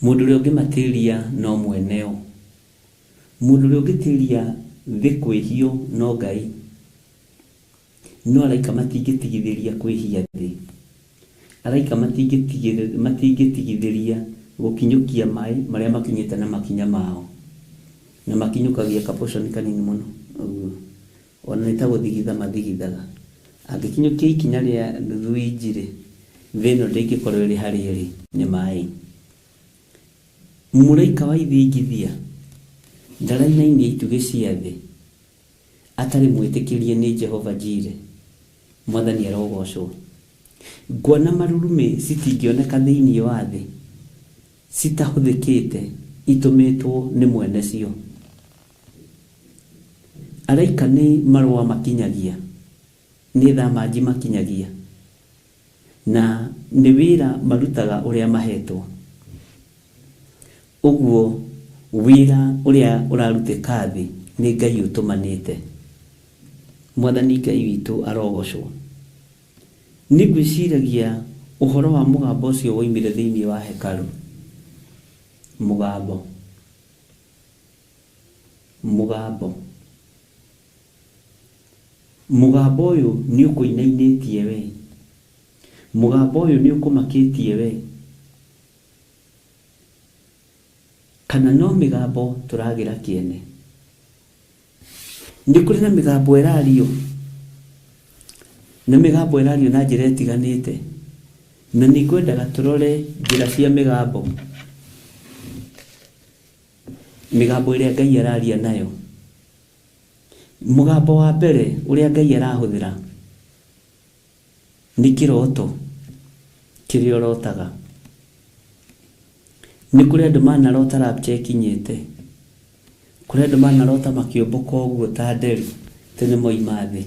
Mũndũ ũrĩa ũngĩmatĩria no mweneo, mũndũ ũrĩa ũngĩtĩria thĩ kwĩhio no Ngai. No araika matingĩtigithĩria kwĩhia thĩ, araika matingĩtigithĩria gũkinyũkia maĩ marĩa makinyĩte na makinya mao, na makinyũkagia kaposhoni kanini mũno ũguo, ona nĩ ta gũthigitha mathigithaga. Angĩkinyũkia ikinya rĩa nuthu inji-rĩ, thĩ ĩno ndĩngĩkorwo ĩrĩ harĩa ĩrĩ, nĩ maĩ. Mũraika wa ithingithia ndarainainia itugĩ cia thĩ atarĩ mwĩtĩkĩrie nĩ Jehova Jire. Mwathani arogocwo. Ngwa na marurumĩ citingĩoneka thĩinĩ wa thĩ citahũthĩkĩte, itũmĩtwo nĩ mwene cio. Araika nĩ marũa makinyagia, nĩ thamanji makinyagia, na nĩ wĩra marutaga ũrĩa mahetwo. Ũguo wĩra ũrĩa ũrarutĩka thĩ nĩ Ngai ũtũmanĩte. Mwathani Ngai witũ arogocwo. Nĩ ngwĩciragia ũhoro wa mũgambo ũcio woimire thĩinĩ wa hekarũ. Mũgambo ũyũ nĩ ũkũinainĩtie we, mũgambo ũyũ nĩ ũkũmakĩtie we, kana no mĩgambo tũragĩra kĩene? Nĩ kũrĩ na mĩgambo ĩrario, na mĩgambo ĩrario na njĩra ĩtiganĩte, na nĩ ngwendaga tũrore njĩra cia mĩgambo, mĩgambo ĩrĩa Ngai araria nayo. mugambo wa mbere uria Ngai arahuthira ni kiroto kiria urotaga. Ni kuri andu manarota rapture ikinyite, kuri andu manarota makiumbuka uguo ta nderi tene moima thi.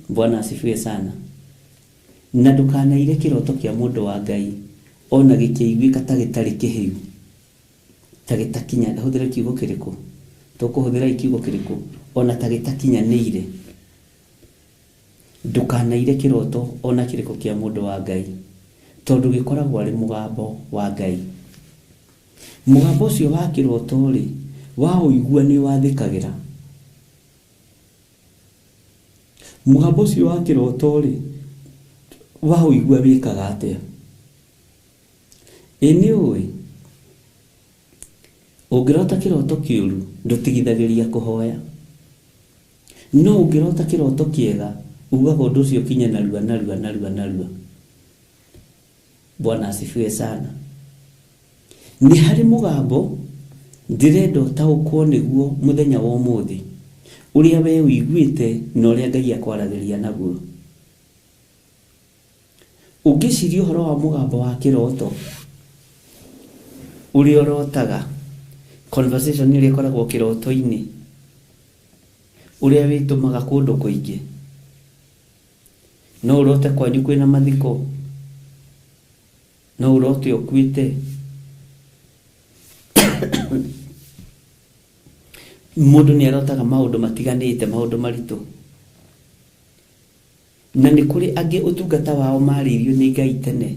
Bwana asifiwe sana. Na ndukanaire kiroto kia mundu wa Ngai ona gikiguika ta gitari kihiu, ta gitakinya. Huthira kiugo kiriku? Tukuhuthira ikiugo kiriku? Ona ta gitakinyanire. Ndukanaire kiroto ona kiriku kia mundu wa Ngai, tondu gikoragwo ari mugambo wa Ngai. Mugambo ucio wa kiroto ri wa uigua ni wathikagira. Mugambo ucio wa kiroto ri wa uigua wikaga atia? Ini uwi ungirota kiroto kiuru ndutigithagiria kuhoya, no ungirota kiroto kiega ugaga undu ucio kinye narua. Bwana asifiwe sana. Ni hari mugambo ndirenda utaukwo niguo muthenya wa umuthi uria we uiguite na uria Ngai akwaragiria naguo. Ungiciria uhoro wa mugambo wa kiroto uria urotaga, conversation iria ikoragwo kiroto-ini, uria witumaga kundu kuingi. No urote kwanyu kwina mathiko, no urote ukuite, mundu ni arotaga maundu matiganite, maundu maritu. Na ni kuri angi utungata wao maririo ni Ngai tene,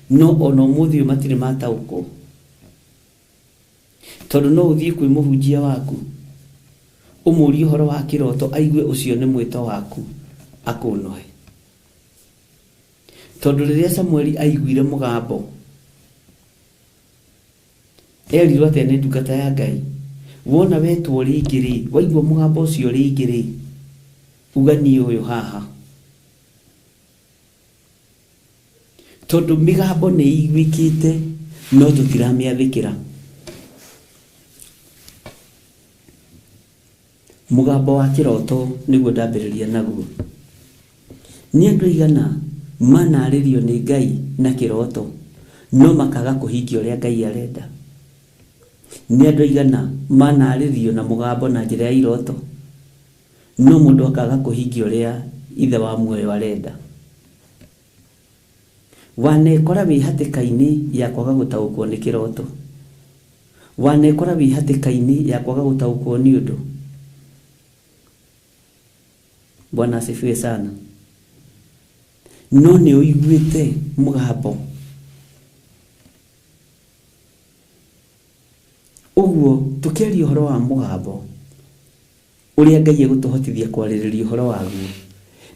no ono muthi matire matauko. Tondu no uthie kwi muhunjia waku umurie horo wa kiroto aigue ucio ni mwito waku akunohe. Tondu riria Samueli aiguire mugambo erirwo ati ni ndungata ya Ngai, wona wetwo ringiri, waigua mugambo ucio ringiri, ugani uyu haha. Tondu migambo ni iguikite no tutiramiathikira. Mugambo wa kiroto niguo ndambiriria naguo. Ni andu igana manaririo ni Ngai na kiroto no makaga kuhingia uria Ngai arenda. Ni andu igana manaririo na mugambo na njira ya iroto no mundu akaga kuhingia uria ithe wa muoyo arenda. Wanekora wi hatikaini ya kwaga gutaukwo ni kiroto, wanekora wi hatikaini ya kwaga gutaukwo ni undu. Bwana asifiwe sana. No ni uiguite mugambo uguo tukiaria uhoro wa mugambo uria Ngai egutuhotithia kwaririria uhoro waguo.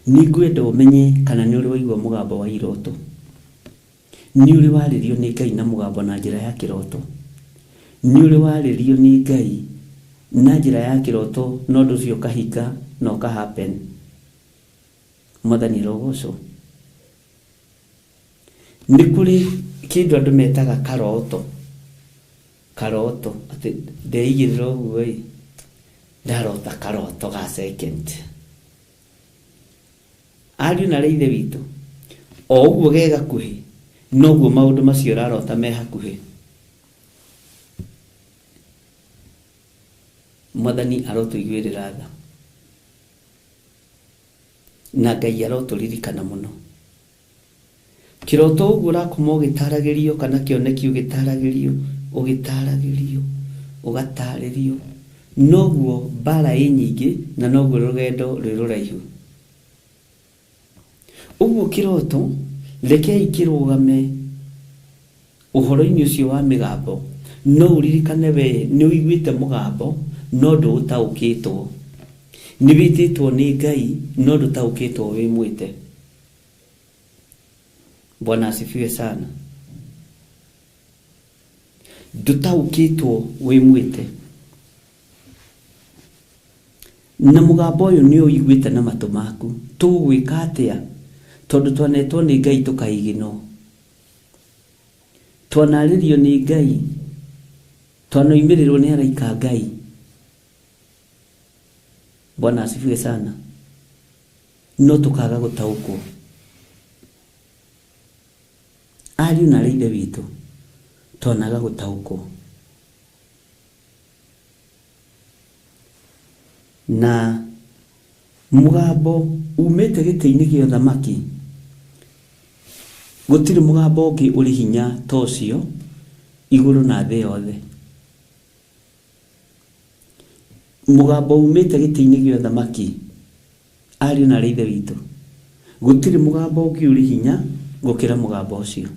Ni ngwenda umenye kana ni uri waigua mugambo wa iroto, ni uri waririo ni Ngai na mugambo na njira ya kiroto, ni uri waririo ni Ngai na njira ya kiroto no ndu cio kahinga no ka happen. Mwathani rogoco. Ni kuri kindu andu metaga karoto ati ndeigirira uguo ii ndarota karoto ga second. Ariu na reithe witu o uguo ge gakuhi noguo maundu macio rarota me hakuhi. Mwathani arotuiguirira tha na Ngai aroturirikana muno. Kiroto uguo urakoma ugitaragirio kana kioneki ugitaragirio ugataririo noguo mbara nyingi na noguo rugendo rwi ruraihu. Uguo kiroto reke ikirugame uhoro-ini ucio wa migambo no uririkane we ni uiguite mugambo no ndutaukitwo, ni wititwo ni Ngai no ndutaukitwo wi mwite. Bwana asifiwe sana. Ndutaukitwo wi mwite na mugambo uyu ni uiguite na matu maku. Tugwika atia tondu twanetwo ni Ngai tukaigino, twanaririo ni Ngai, twanoimirirwo ni araika Ngai. Bwana asifiwe sana. No tukaga gutaukwo. Ariũ na Ithe witũ tonaga gutaukwo. Na mugambo umete gĩtĩ-inĩ gĩa ũthamaki, gũtirĩ mugambo ũngĩ ũrĩ hinya ta ũcio igũrũ na thĩ yothe. Mugambo umete gĩtĩ-inĩ gĩa ũthamaki, ariũ na Ithe witũ, gũtirĩ mugambo ũngĩ ũrĩ hinya gũkĩra mugambo ũcio.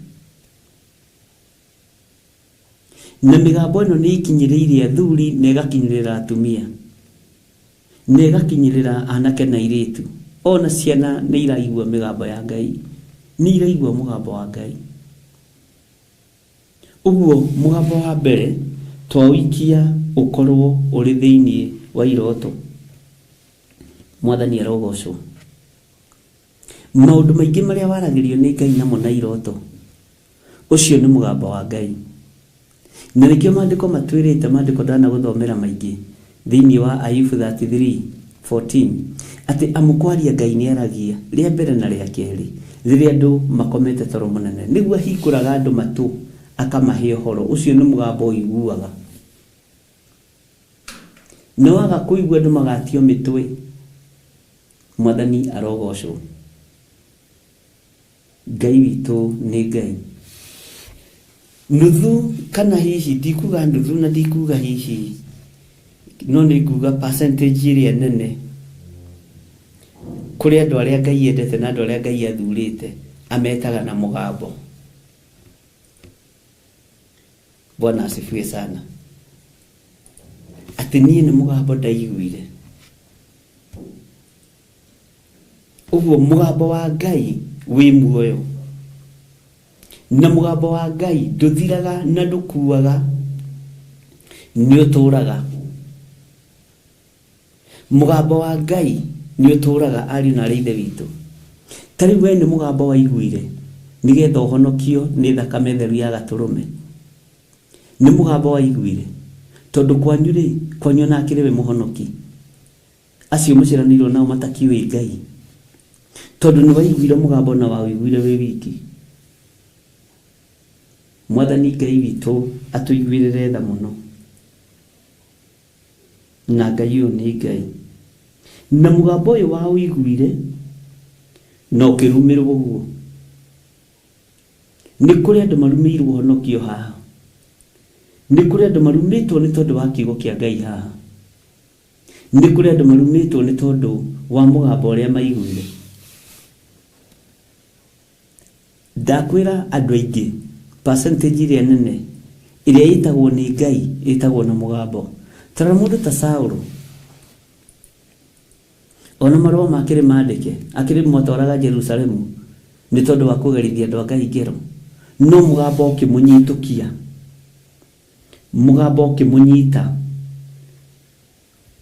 Na migambo ĩno nĩ ikinyĩrĩire athuri na ĩgakinyĩrĩra atumia, na ĩgakinyĩrĩra anake na airĩtu. Ona ciana nĩ iraigua migambo ya Ngai, nĩ iraigua mugambo wa Ngai. Ũguo mugambo wa mbere twawĩkia ũkorwo ũrĩ thĩinĩ wa iroto. Mwathani arogocwo. Maũndũ maingĩ marĩa waragĩrio nĩ Ngai namo na iroto, ũcio nĩ mugambo wa Ngai. Na nĩkĩo maandĩko matwĩrĩte, maandĩko ndanagũthomera maingĩ thĩinĩ wa Ayubu 33:14, atĩ amũkwaria Ngai nĩ aragia rĩa mbere na rĩa kerĩ rĩrĩa andũ makomete toro mũnene, nĩguo ahingũraga andũ matũ akamahe ũhoro. Ũcio nĩ mugambo ũiguaga. No waga kũigua andũ magatio mĩtwe. Mwathani arogocwo. Ngai witũ nĩ Ngai. Nuthu kana hihi, ndikuga nuthu na ndikuga hihi, no nĩ nguga percentage ĩrĩa nene kũrĩ andũ arĩa Ngai endete na andũ arĩa Ngai athurĩte ametaga na mugambo. Bwana asifiwe sana. Atĩ niĩ nĩ mugambo ndaiguire. Ũguo mugambo wa Ngai wĩ muoyo. Na mugambo wa Ngai ndũthiraga na ndũkuaga, nĩ ũtũũraga. Mugambo wa Ngai nĩ ũtũũraga, ariũ na Ithe witũ. Ta rĩu we nĩ mugambo waiguire nĩgetha ũhonokio nĩ thakame theru ya Gatũrũme. Nĩ mugambo waiguire tondũ kwanyu na akĩrĩ we mũhonoki. Acio mũciaranĩirwo nao matakiũĩ Ngai, tondũ nĩ waiguire mugambo na waiguire wĩ wiki. Mwathani Ngai witũ atũiguĩrĩre tha mũno. Na Ngai ũyũ nĩ Ngai. Na mugambo ũyũ wa ũiguire na ũkĩrumĩrwo ũguo. Nĩ kũrĩ andũ marumĩirwo ũhonokio haha. Nĩ kũrĩ andũ marumĩtwo nĩ tondũ wa kiugo kĩa Ngai haha. Nĩ kũrĩ andũ marumĩtwo nĩ tondũ wa mugambo ũrĩa maiguire. Ndakwĩra andũ aingĩ percentage ĩrĩa nene ĩrĩa ĩtagwo nĩ Ngai ĩtagwo na mugambo. Tara mũndũ ta Saũlũ, ona marũa makĩrĩ maandĩke akĩrĩ motwaraga Jerusalemu nĩ tondũ wa kũgerithia andũ a Ngai ngero, no mugambo ũkĩmũnyitũkia, mugambo ũkĩmũnyita,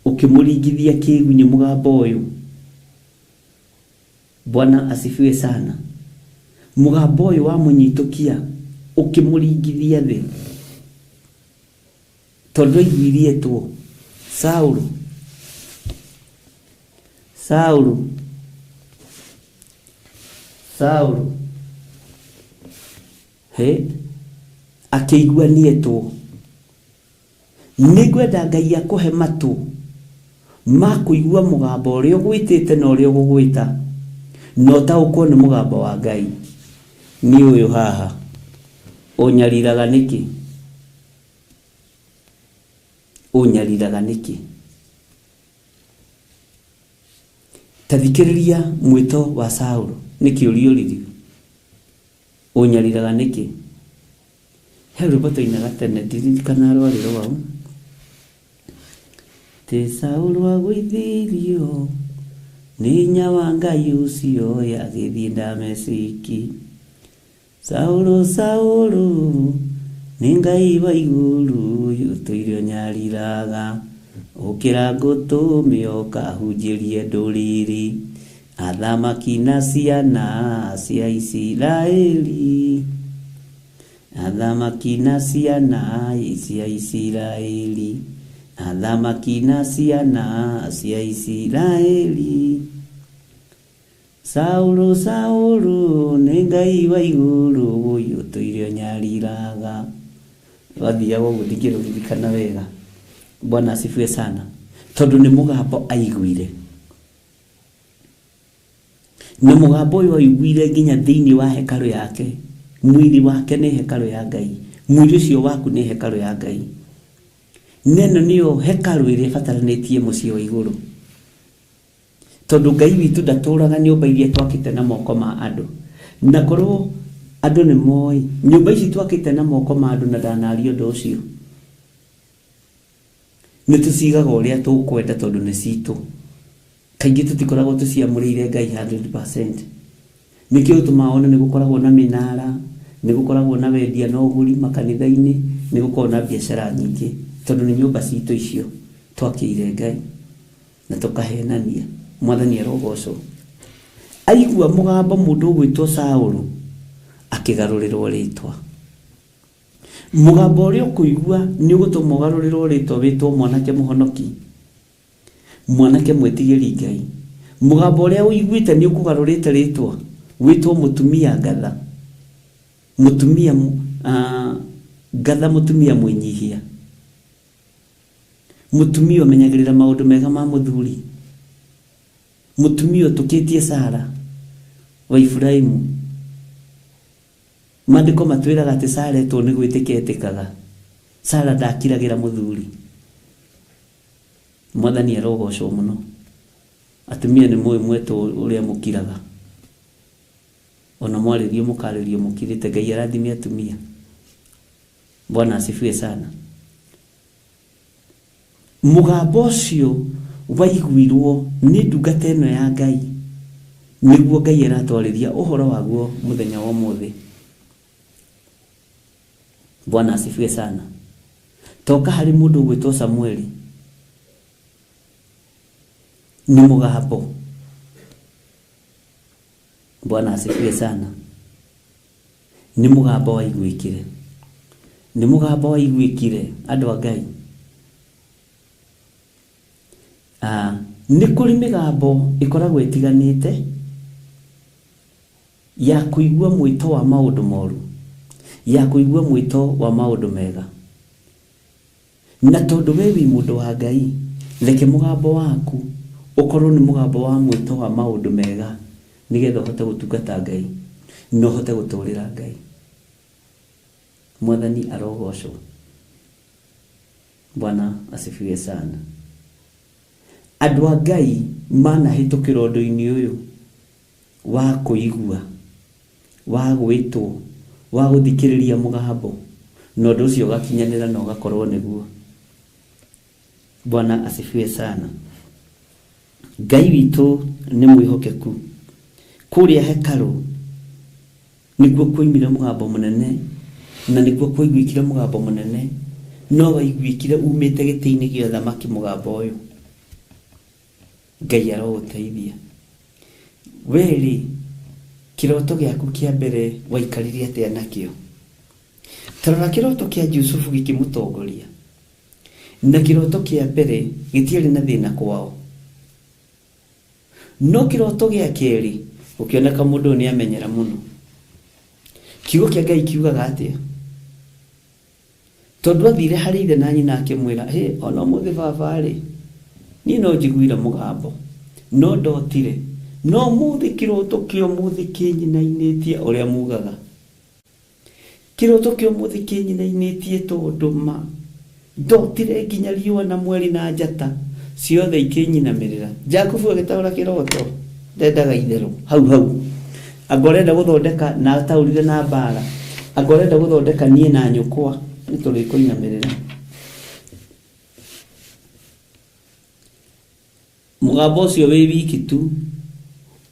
ũkĩmũringithia kĩgunyĩ mugambo ũyũ. Bwana asifiwe sana. Mugambo ũyũ wamũnyitũkia ũkĩmũringithia thĩ, tondũ aiguirietwo. Saũlũ akĩiguanietwo. Nĩngwenda Ngai akũhe matũ ma kũigua mugambo ũrĩa ũgwĩtĩte na ũrĩa ũgũgwĩta, no taũkwo nĩ mugambo wa Ngai. Nĩ ũyũ haha. Ũnyariraga nĩkĩ? Ũnyariraga nĩkĩ? Tathikĩrĩria mwĩto wa Saũlũ nĩkĩ ũriũririo. Ũnyariraga nĩkĩ? He rwĩmbo twainaga tene, ndirikana rwarĩ rwau. Tĩ Saũlũ agũithirio nĩ hinya wa Ngai ũcio agĩthiĩ Dameski. Saũlũ nĩ Ngai wa igũrũ ũtũire ũnyariraga, ũkĩra ngũtũme ũkahunjĩrie ndũrĩrĩ, athamaki na ciana cia Isiraeli, athamaki na ciana cia Isiraeli, athamaki na ciana cia Isiraeli. Saulu Saulu nĩ Ngai wa igũrũ ũyũ tũirio nyariraga. Wathiaga gũthikĩrĩria wega. Bwana asifiwe sana. Tondũ nĩ mũgambo aiguire. Nĩ mũgambo ũyũ aiguire nginya thĩinĩ wa hekalu yake. Mwili wake nĩ hekalu ya Ngai. Mwili ũcio waku nĩ hekalu ya Ngai. Neno nĩyo hekalu ĩrĩa ĩbataranĩtie mũciĩ wa igũrũ. Tondũ Ngai witũ ndatũũraga nyũmba iria twakĩte na moko ma andũ. Na korwo andũ nĩ moĩ nyũmba ici twakĩte na moko ma andũ na ndanaria ũndũ ũcio. Nĩ tũcigaga ũrĩa tũkwenda tondũ nĩ citũ. Kaingĩ tũtikoragwo tũciamũrĩire Ngai 100%. Nĩkĩo tũmaona nĩ gũkoragwo na mĩnara, nĩ gũkoragwo na wendia na ũgũri makanitha-inĩ, nĩ gũkoragwo na biacara nyingĩ tondũ nĩ nyũmba citũ icio twakĩire Ngai na tũkahenania. Mwathani arogocwo. Aigua mũgambo mũndũ ũgwĩtwo Saũlũ akĩgarũrĩrwo rĩtwa. Mũgambo ũrĩa ũkũigua nĩ ũgũtũma ũgarũrĩrwo rĩtwa wĩtwo mwanake mũhonoki, mwanake mwĩtigĩri Ngai. Mũgambo ũrĩa ũiguĩte nĩ ũkũgarũrĩte rĩtwa wĩtwo mũtumia ngatha, mũtumia ngatha, mũtumia mwĩnyihia, mũtumia ũmenyagĩrĩra maũndũ mega ma mũthuri, mũtumia ũtũkĩtie Sara wa Ibrahimu. Maandĩko matwĩraga atĩ Sara etwo nĩ gwĩtĩkia etĩkaga. Sara ndakiragĩra mũthuri. Mwathani arogocwo mũno. Atumia nĩ mũĩ mwetwo ũrĩa mũkiraga. Ona mwarĩrio mũkarĩrio mũkirĩte. Ngai arathime atumia. Bwana asifiwe sana. Mũgambo ũcio waiguirwo nĩ ndungata ĩno ya Ngai. Nĩguo Ngai aratwarĩria ũhoro waguo mũthenya wa ũmũthĩ. Bwana asifiwe sana. Toka harĩ mũndũ ũgwĩtwo Samueli. Nĩ mũgambo. Bwana asifiwe sana. Nĩ mũgambo waiguĩkire. Nĩ mũgambo waiguĩkire andũ a Ngai. Nĩ kũrĩ mĩgambo ĩkoragwo ĩtiganĩte ya kũigua mwĩto wa maũndũ moru, ya kũigua mwĩto wa maũndũ mega. Na tondũ we wĩ mũndũ wa Ngai, reke mũgambo waku ũkorwo nĩ mũgambo wa mwĩto wa maũndũ mega, nĩgetha ũhote gũtungata Ngai na ũhote gũtũũrĩra Ngai. Mwathani arogocwo. Bwana asifiwe sana. Andũ a Ngai manahĩtũkĩra ũndũ-inĩ ũyũ wa kũigua, wa gwĩtwo, wa gũthikĩrĩria mũgambo, na ũndũ ũcio ũgakinyanĩra na ũgakorwo nĩguo. Bwana asifiwe sana. Ngai witũ nĩ mwĩhokeku. Kũrĩa hekalu nĩguo kwoimire mũgambo mũnene, na nĩguo kwaiguĩkire mũgambo mũnene, no waiguĩkire umĩte gĩtĩ-inĩ gĩa ũthamaki mũgambo ũyũ. Ngai arogũteithia. Weri kĩroto gĩaku kĩa mbere waikarire atĩa nakĩo? Tarora kĩroto kĩa Jusufu gĩkĩmũtongoria. Na kĩroto kĩa mbere gĩtiarĩ na thĩna kwao. No kĩroto gĩa kerĩ ũkĩoneka mũndũ nĩ amenyera mũno. Kiugo kĩa Ngai kiugaga atĩa? Tondũ athire harĩ ithe na nyina akĩmwĩra, ona ũmũthĩ baba-rĩ, niĩ no njiguire mũgambo, no ndotire, no mũthĩ kĩroto kĩa ũmũthĩ kĩnyinainĩtie ũrĩa mugaga. Kĩroto kĩa ũmũthĩ kĩnyinainĩtie tondũ ndotire nginya riũa na mweri na njata ciothe ikĩnyinamĩrĩra. Jakubu agĩtaũra kĩroto, ndendaga itherũ hau. Angorenda gũthondeka na ataũrire na mbara, angorenda gũthondeka niĩ na nyũkwa nĩ tũrĩkũinamĩrĩra. Mũgambo ũcio wĩ wiki tu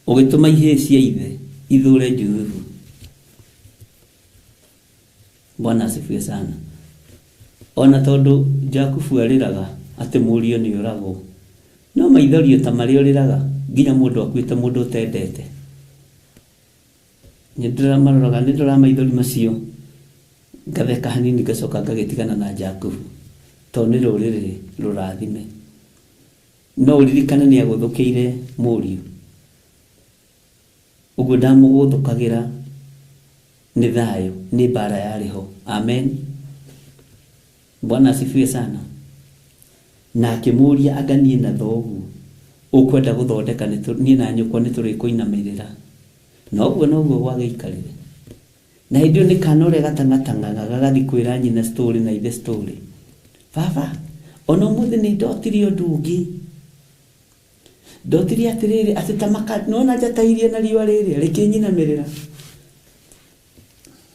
ũgĩtũma ihĩĩ cia ithe ithũre Jusufu. Bwana asifiwe sana. Ona tondũ Jakubu arĩraga atĩ mũriũ nĩ ũragwo, no maithorio ta marĩa ũrĩraga nginya mũndũ akuĩte, mũndũ ũtendete. Nĩndĩramaroraga, nĩndĩramaithori macio ngatheka hanini ngacoka ngagĩtigana na Jakubu. to nĩ rũrĩrĩ rũrathime. No ũririkane nĩ agũthũkĩire mũriũ, ũguo ndamũgũthũkagĩra nĩ thayũ, nĩ mbara yarĩ ho. Amen. Bwana asifiwe sana. Na akĩmũria anga niĩ na thoguo ũkwenda gũthondeka niĩ na nyũkwa nĩ tũrĩkũinamĩrĩra. Noguo gwagĩikarire. Na hĩndĩ ĩyo nĩ kana ũrĩa gatangatang'aga gagathiĩ kwĩra nyina story na ithe story. Baba, ona ũmũthĩ nĩ ndotire ũndũ ũngĩ. Ndotire atĩrĩrĩ atĩ tamaka nona njatairie na riũa rĩrĩ rĩkĩnyinamĩrĩra.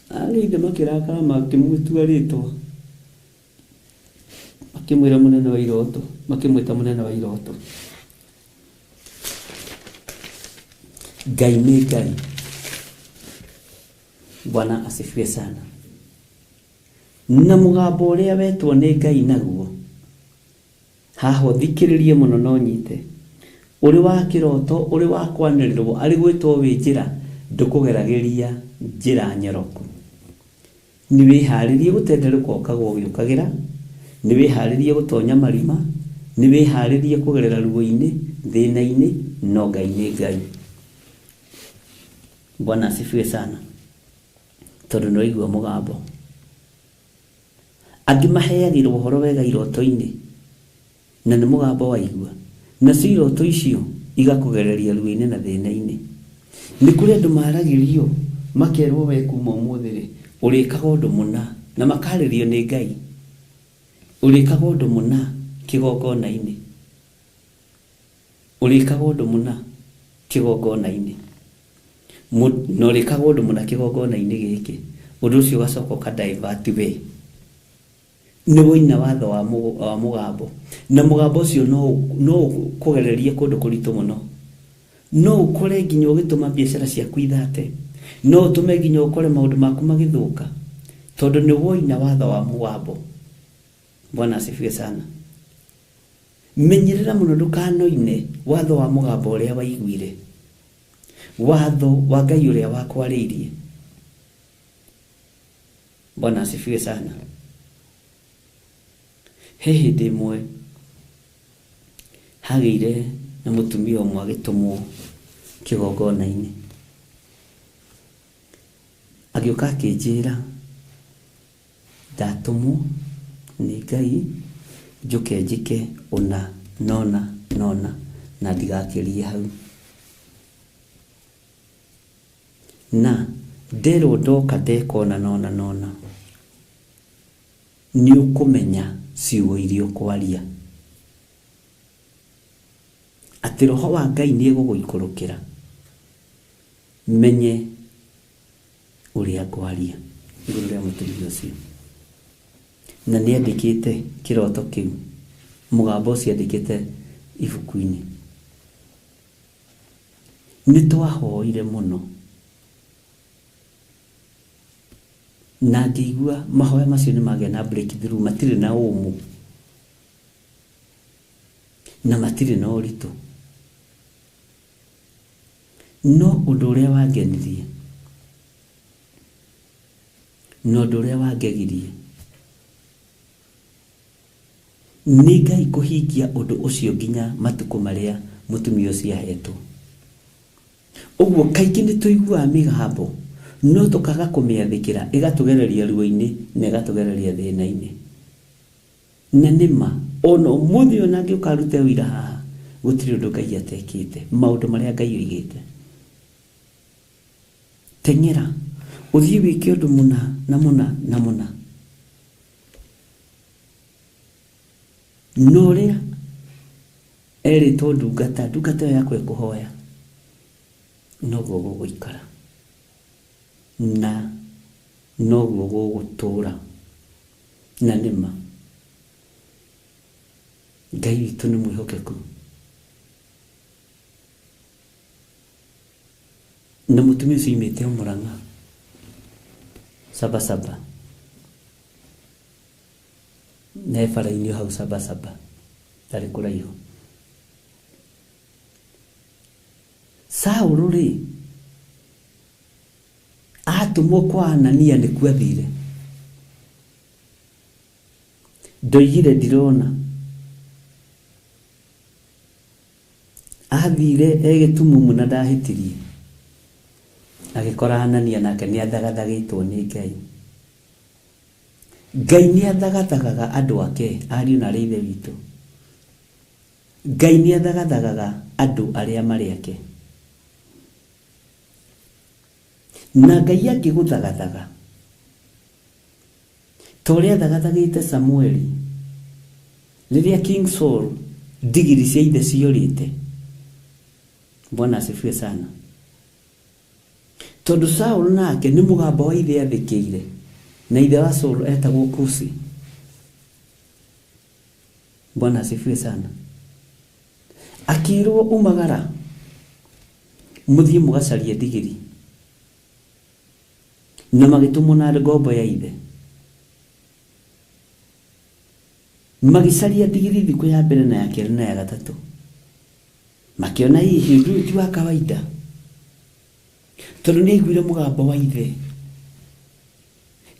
Ari ithe makĩrakara makĩmũtua rĩtwa. Makĩmwĩra mũnene wa iroto, makĩmwĩta mũnene wa iroto. Ngai nĩ Ngai. Bwana asifiwe sana. Na mũgambo ũrĩa wetwo nĩ Ngai naguo, haha thikĩrĩrie mũno no nyite. Ũrĩ wa kĩroto, ũrĩ wa kwanĩrĩrwo, arĩ gwĩtwo wĩ njĩra, ndũkũgeragĩria njĩra nyoroku. Nĩ wĩharĩrie gũtenderũka ũkagwo ũgĩũkagĩra, nĩ wĩharĩrie gũtonya marima, nĩ wĩharĩrie kũgerera ruo-inĩ, thĩna-inĩ, no Ngai nĩ Ngai. Bwana asifiwe sana. Tondũ nĩ waigua mũgambo. Angĩ maheagĩrwo ũhoro wega iroto-inĩ, na nĩ mũgambo waigua. Na cio iroto icio igakũgereria ruo-inĩ na thĩna-inĩ. Nĩ kũrĩ andũ maragĩrio makerwo we kuma ũmũthĩ rĩ ũrĩkaga ũndũ mũna, na makarĩrio nĩ Ngai. Ũrĩkaga ũndũ mũna kĩgongona-inĩ. Ũrĩkaga ũndũ mũna kĩgongona-inĩ. Na ũrĩkaga ũndũ mũna kĩgongona-inĩ gĩkĩ. Ũndũ ũcio ũgacoka ũkadivert we. Nĩ woina watho wa mũgambo. Na mũgambo ũcio no kũgereria kũndũ kũritũ mũno. No ũkore nginya ũgĩtũma biacara ciaku ithate. No ũtũme nginya ũkore maũndũ maku magĩthũka. Tondũ nĩ woina watho wa mũgambo. Bwana asifiwe sana. Menyerera mũno ndũkanoine watho wa mũgambo ũrĩa waiguire. Watho wa Ngai ũrĩa wakwarĩirie. Bwana asifiwe sana. He hĩndĩ ĩmwe hagĩire na mũtumia ũmwe agĩtũmwo kĩgongona-inĩ. Agĩũka akĩnjĩra ndatũmwo nĩ Ngai njũke njĩke ũna nona na ndigakĩrie hau. Na nderwo ndoka ndekona nona nĩ ũkũmenya ciugo iria ũkwaria. Atĩ roho wa Ngai nĩ egũgũikũrũkĩra. Menye ũrĩa ngwaria igũrũ rĩa mũtumia ũcio. Na nĩ andĩkĩte kĩroto kĩu. Mũgambo ũcio andĩkĩte ibuku-inĩ. Nĩ twahoire mũno. Na ngĩigua mahoya macio nĩ magĩa na breakthrough, matirĩ na ũmũ. Na matirĩ na ũritũ. No ũndũ ũrĩa wangenirie, no ũndũ ũrĩa wangegirie, nĩ Ngai kũhingia ũndũ ũcio nginya matukũ marĩa mũtumia ũcio ahetwo. Ũguo kaingĩ nĩ tũiguaga mĩgambo, no tũkaga kũmĩathĩkĩra, ĩgatũgereria ruo-inĩ na ĩgatũgereria thĩna-inĩ. Na nĩma ona ũmũthĩ ona angĩũka arute wĩra haha, gũtirĩ ũndũ Ngai atekĩte, maũndũ marĩa Ngai oigĩte. Teng'era ũthiĩ wĩke ũndũ mũna. No ũrĩa erĩtwo ndungata ĩyo yakwa ĩkũhoya, noguo gũgũikara. Na noguo gũgũtũra. Na nĩma Ngai witũ nĩ mwĩhokeku. Na mũtumia ũcio oimĩte o Mũrang'a Sabasaba, na bara-inĩ hau Sabasaba tarĩ kũraihu. Saũlũ rĩ atũmwo kwa Anania nĩkuo athire. ndoigire ndirona athire egitumumu na ndahitirie agikora Hanania nake ni athagathagitwo ni Ngai. Ngai ni athagathagaga andu ake ariu na rithe witu. Ngai ni athagathagaga andu aria mari ake. Na Ngai angiguthagathaga toria thagathagite Samueli riria King Saul digiri cia ithe ciorite. Bwana asifiwe sana. Tondu Saul nake ni mugambo wa ithe athikiire na ithe wa Saul etagwo Kusi. Bwana asifiwe sana. Akirwo umagara muthie mugacarie digiri na magitumwo na ngombo ya ithe. Magicaria digiri thiku ya mbere na ya keri na ya gatatu. Makiona hihi ndu ti wa kawaida. Tondu ni aiguire mugambo wa ithe.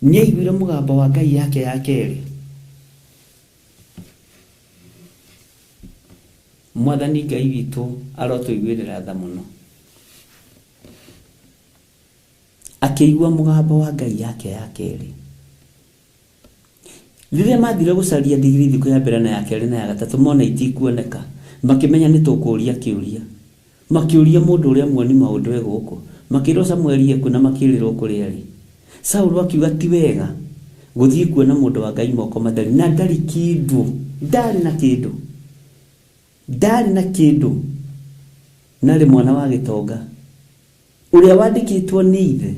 Ni aiguire mugambo wa Ngai yake ya keri. Mwathani Ngai witu arotuiguirira tha muno. Akiigua mugambo wa Ngai yake ya keri. Riria mathire gucaria digiri thiku ya mbere na ya keri na ya gatatu mona itikuoneka. Makimenya ni tukuria kiuria. Makiuria mundu uria muoni maundu eguku. Makiro Samueli eku na makirirwo kuri ari. Saul akiuga ti wega guthie kuona mundu wa Ngai moko mathari na ndari kindu. Ndari na kindu. Ndari na kindu. Nari mwana wa gitonga. Uria wandikitwo ni ithe.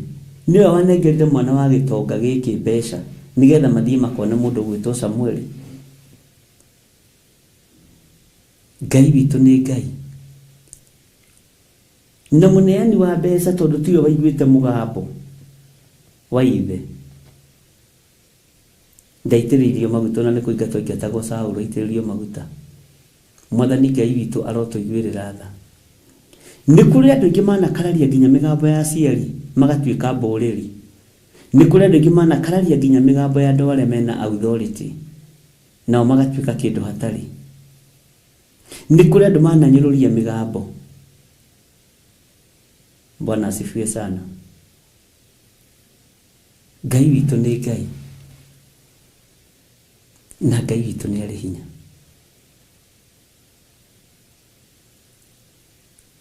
Niwe wanengerire mwana wa gitonga giki mbeca nigetha mathie makona mundu gwitwo Samueli. Ngai witu ni Ngai. Na muneani wa mbeca tondu tiwe waiguite mugambo wa ithe. Ndaitiririo maguta na nikuingatwo ingatagwo Saul aitiririo maguta. Mwathani Ngai witu arotuiguirira tha. Ni kuri andu ingi manakararia nginya migambo ya aciari magatuika mboreri. Ni kuri andu ingi manakararia nginya migambo ya andu aria mena authority nao magatuika kindu hatari. Ni kuri andu mananyururia migambo. Bwana asifiwe sana. Ngai witu ni Ngai. Na Ngai witu ni ari hinya.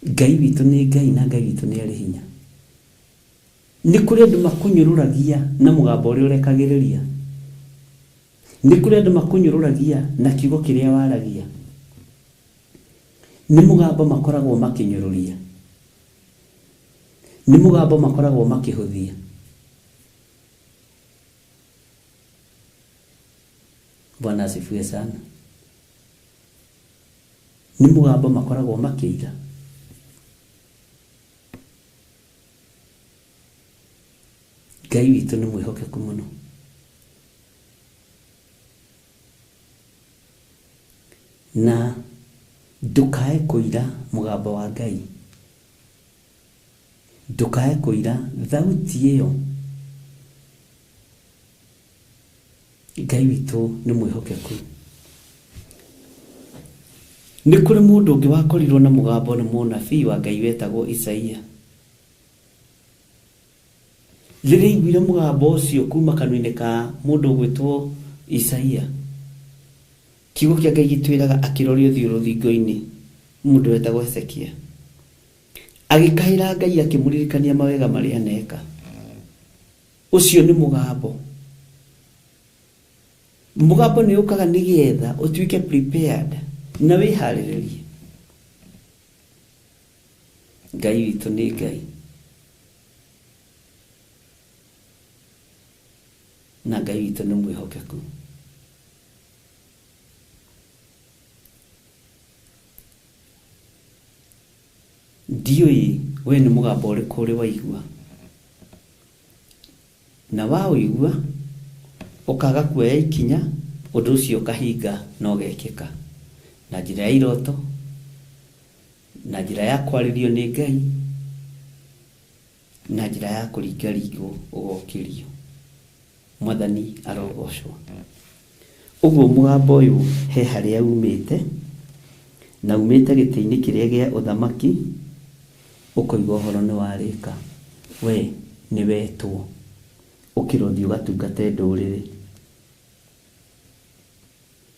Ngai witu ni Ngai na Ngai witu ni ari hinya. Ni kuri andu makunyururagia na mugambo uria urekagiriria. Ni kuri andu makunyururagia na kiugo kiria waragia. Ni mugambo makoragwo makinyururia. Ni mugambo makoragwo makihuthia. Bwana asifiwe sana. Ni mugambo makoragwo makiiga. Ngai witu ni mwihokeku muno. Na ndukae kuira mugambo wa Ngai. Ndukae kuira thauti iyo. Ngai witu ni mwihokeku. Ni kuri mundu ungi wakorirwo na mugambo na munabii wa Ngai wetagwo Isaia. Riria aiguire mugambo ucio kuma kanua-ini ka mundu gwitwo Isaia, kiugo kia Ngai gitwiraga akirorio thiu ruthingo-ini mundu wetagwo Hezekia. Agikaira Ngai akimuririkania mawega maria aneka. Ucio ni mugambo. Mugambo ni ukaga nigetha utuike prepared na wihariririe. Ngai witu ni Ngai. Na Ngai witu ni mwihokeku. Ndioi we ni mugambo uriku uri waigua. Na waigua ukaga kuoya ikinya undu ucio kahinga no gekika. Na njira ya iroto, na njira ya kwaririo ni Ngai, na njira ya kuringaringo ugokirio. Mwathani arogocwo. Uguo mugambo uyu he haria umite na umite giti-ini kiria gia uthamaki ukoigwa horo ni warika we ni wetwo ukirothi ugatungate nduriri.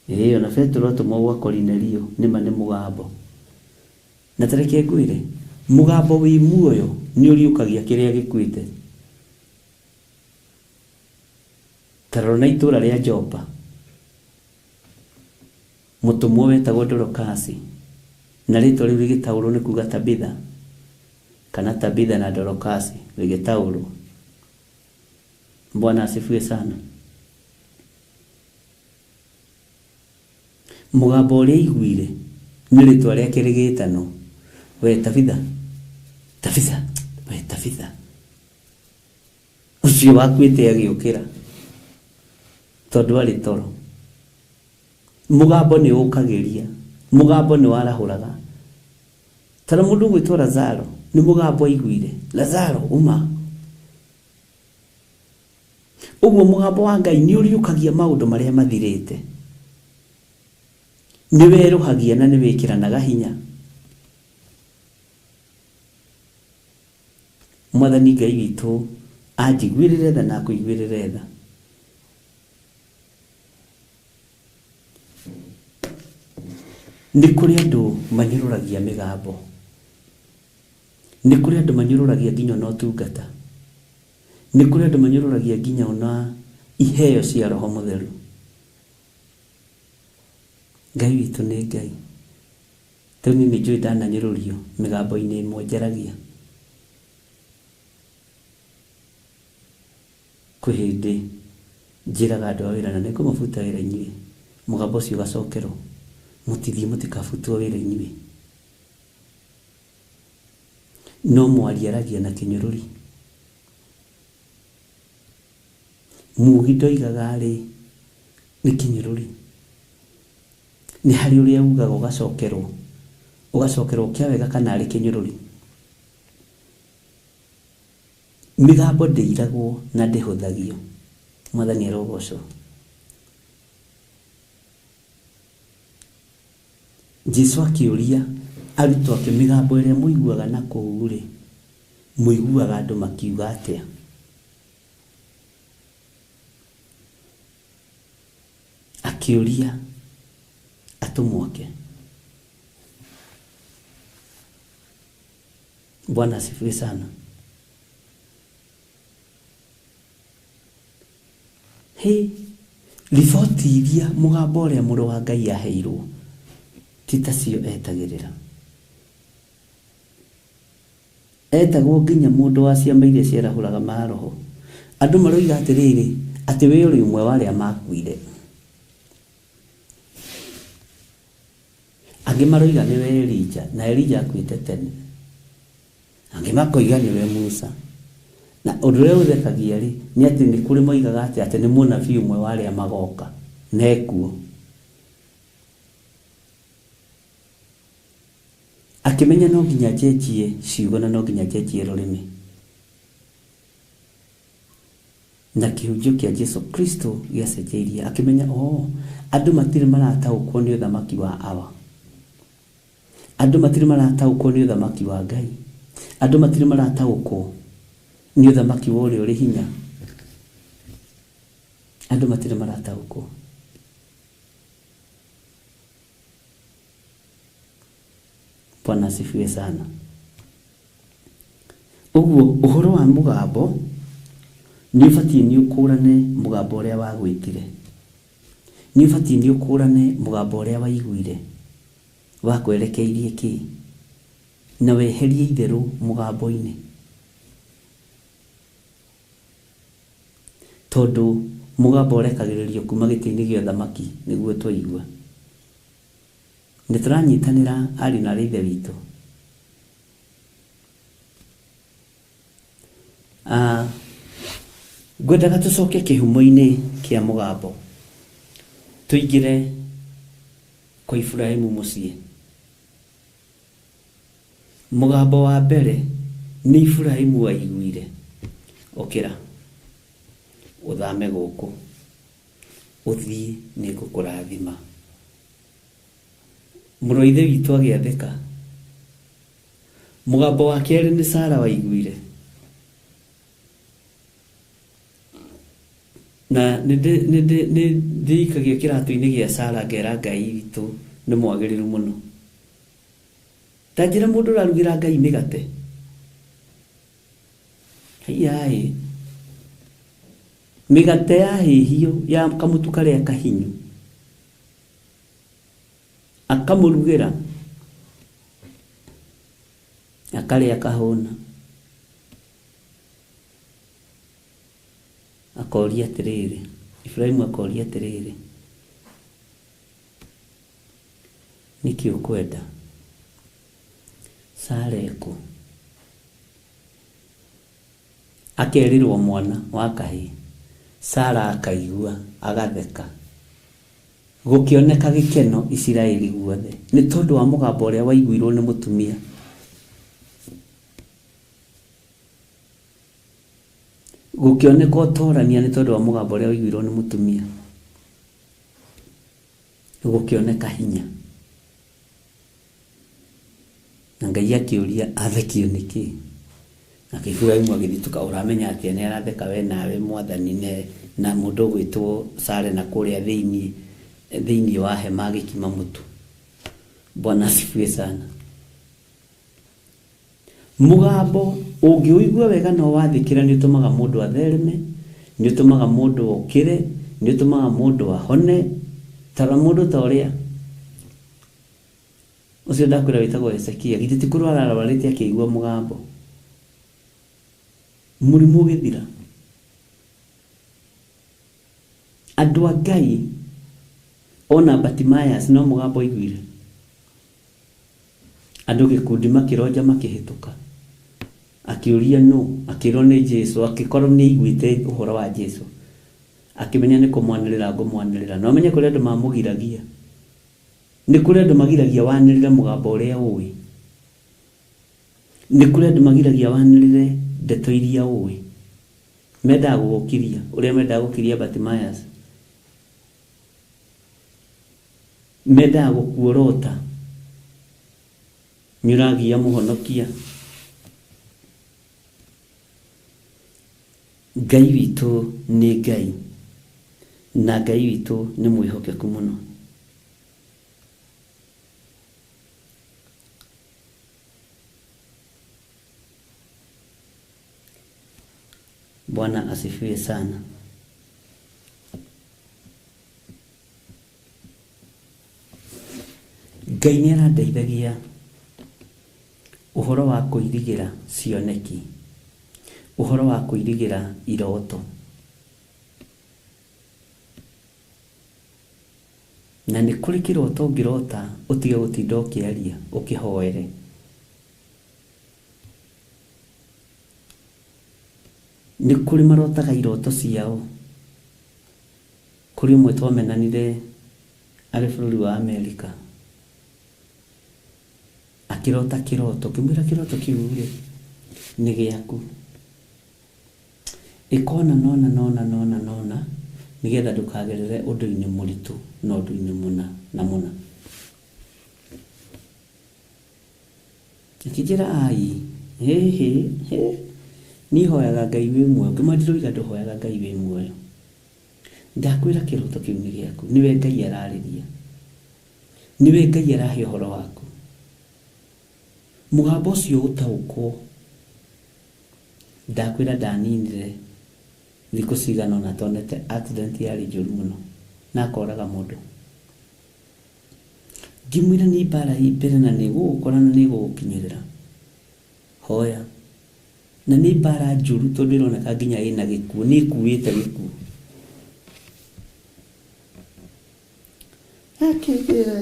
Iyo na Petro atũmwo gwa Kornelio nima ni mugambo na tareke ngwire mugambo wi muoyo ni uriukagia kiria gikuite. Tarona itura ria Jopa mutumwo wetagwo Dorokasi na ritwa riu rigitaurwo ni kuga Tabitha kana Tabitha na Dorokasi rigitaurwo. Bwana asifiwe sana. Mugambo uria igwire ni ritwa ria kirigitano we Tabitha Tabitha we Tabitha ucio wakwite agiukira tondu ari toro. Mugambo ni ukagiria, mugambo ni warahuraga. Tara mundu gwitwo Lazaro ni mugambo aiguire, Lazaro uma. Uguo mugambo wa Ngai ni uriukagia maundu maria mathirite, ni weruhagia na ni wikiranaga hinya. Mwathani Ngai witu anjiguirire tha na kuiguirire tha. Ni kuri andu manyururagia migambo, ni kuri andu manyururagia nginya no tungata, ni kuri andu manyururagia nginya ona iheo cia Roho Mutheru. Ngai witu ni Ngai. Tau mimi njui ndananyururio migambo-ini imwe njaragia. Kwi hindi njiraga andu a wira na nikumubuta wira inyui mugambo ucio ugacokerwo mutithie mutikabutwo wira inyui. No mwariaragia na kinyururi. Mugi ndoigaga ri ni kinyururi. Ni hari uria ugaga ugacokerwo kia wega kana ari kinyururi. Migambo ndeiragwo na ndihuthagio. Mwathani arogocwo. Jesu akiuria arutwo ake migambo iria muiguaga na kuu ri muiguaga andu makiuga atia? Akiuria atumwo ake. Bwana asifiwe sana. Riboti iria mugambo uria muru wa Ngai aheirwo titacio etagirira. Etagwo nginya mundu wa ciama iria ciarahuraga maroho. Andu maroiga atiriri ati we uri umwe wa aria makuire. Angi maroiga ni we Elija na Elija akuite tene. Angi makoiga ni we Musa. Na undu uria uthekagia ri ni ati ni kuri moigaga ati ni munabii umwe wa aria magoka nekuo. Akimenya no nginya jejie ciugo na no nginya jejie rurimi. Na kihunjio kia Jesu Kristo giacenjeirie akimenya andu matire marataukwo ni uthamaki wa awa. Andu matire marataukwo ni uthamaki wa Ngai. Andu matire marataukwo ni uthamaki wa uria uri hinya. Andu matire marataukwo. Bwana asifiwe sana. Uguo uhoro wa mugambo ni ubatie ni ukurane mugambo uria wagwitire. Ni ubatie ni ukurane mugambo uria waiguire wakwerekeirie ki na weherie itheru mugambo-ini. Tondu mugambo urekagiririo kuma giti-ini gia uthamaki niguo twaigua. Nituranyitanira ari na rithe witu. Ngwendaga tucoke kihumo-ini kia mugambo tuingire kwa Ibrahimu mucii. Mugambo wa mbere ni Ibrahimu waiguire. Okira uthame guku uthii ni ngukurathima. Mũrũ ithe witũ agĩathĩka. Mũgambo wa kerĩ nĩ Sara waiguire. Na nĩ ndĩikagia kĩratũ-inĩ gĩa Sara ngera Ngai witũ nĩ mwagĩrĩru mũno. Ta njĩra mũndũ ũrarugĩra Ngai mĩgate. Haiai. Mĩgate yahĩhio ya kamũtu karĩa kahinyu. Akamũrugĩra. Akarĩa kahũna. Akoria atĩrĩrĩ. Ibrahimu akoria atĩrĩrĩ. Nĩkĩ ũkwenda? Sara ekũ? Akerirwo mwana wa kahĩĩ. Sara akaigua agatheka. Gũkĩoneka gĩkeno Isiraeli guothe nĩ tondũ wa mũgambo ũrĩa waiguirwo nĩ mũtumia. Gũkĩoneka ũtorania nĩ tondũ wa mũgambo ũrĩa waiguirwo nĩ mũtumia. Gũkĩoneka hinya. Na Ngai akĩũria athekio nĩkĩ? Na Ibrahimu agĩthituka ũramenya atĩ nĩ aratheka we nawe mwathani na mũndũ gwĩtwo Sara na kũrĩa thĩinĩ wa hema agĩkima mũtu. Bwana asifiwe sana. Mũgambo ũngĩũigua wega no wathĩkĩra nĩ ũtũmaga mũndũ athereme, nĩ ũtũmaga mũndũ okĩre, nĩ ũtũmaga mũndũ ahone. Tara mũndũ ta ũrĩa ũcio ndakwĩra wĩtagwo Hezekia, githĩ ti kũrwara arwarĩte akĩigua mũgambo. Mũrimũ ũgĩthira. Andũ a Ngai ona Bartimaeus no mũgambo aiguire. Andũ gĩkundi makĩronja makĩhĩtũka. Akĩũria nũ? Akĩrwo nĩ Jesũ. Akĩkorwo nĩ aiguĩte ũhoro wa Jesũ. Akĩmenya nĩ kũmwanĩrĩra ngũmwanĩrĩra. No menye kũrĩ andũ mamũgiragia. Nĩ kũrĩ andũ magiragia wanĩrĩre mũgambo ũrĩa ũĩ. Nĩ kũrĩ andũ magiragia wanĩrĩre ndeto iria ũĩ. Mendaga gũgũkiria ũrĩa mendaga gũkiria Bartimaeus. Mendaga gũkuorota. Nyuragia mũhonokia. Ngai witũ nĩ Ngai. Na Ngai witũ nĩ mwĩhokeku mũno. Bwana asifiwe sana. Ngai nĩ arandeithagia ũhoro wa kũirigĩra cioneki. Ũhoro wa kũirigĩra iroto. Na nĩ kũrĩ kĩroto ũngĩrota ũtige gũtinda ũkĩaria ũkĩhoere. Nĩ kũrĩ marotaga iroto ciao. Kũrĩ ũmwe twamenanire arĩ bũrũri wa Amerika. Akĩrota kĩroto, kĩmwĩra kĩroto kĩu rĩ nĩ gĩaku. Ĩkona nona nĩgetha ndũkagerere ũndũ-inĩ mũritũ na ũndũ-inĩ mũna na mũna. Akĩnjĩra ai niĩ hoyaga Ngai wĩ muoyo. Ngĩmwĩra ndũhoyaga Ngai wĩ muoyo. Ndakwĩra kĩroto kĩu nĩ gĩaku. Nĩwe Ngai ararĩria. Nĩwe Ngai arahe ũhoro waku. Mũgambo ũcio ũtaũkwo. Ndakwĩra ndaninire thikũ cigana ũna tonete accident yarĩ njũru mũno na akoraga mũndũ. Ngĩmwĩra nĩ mbara hii mbere na nĩ gũgũkora na nĩ gũgũkinyĩrĩra. Hoya. Na nĩ mbara njũru tondũ ĩroneka nginya ĩna gĩkuũ. Nĩ ĩkuĩte gĩkuũ. Akĩnjĩra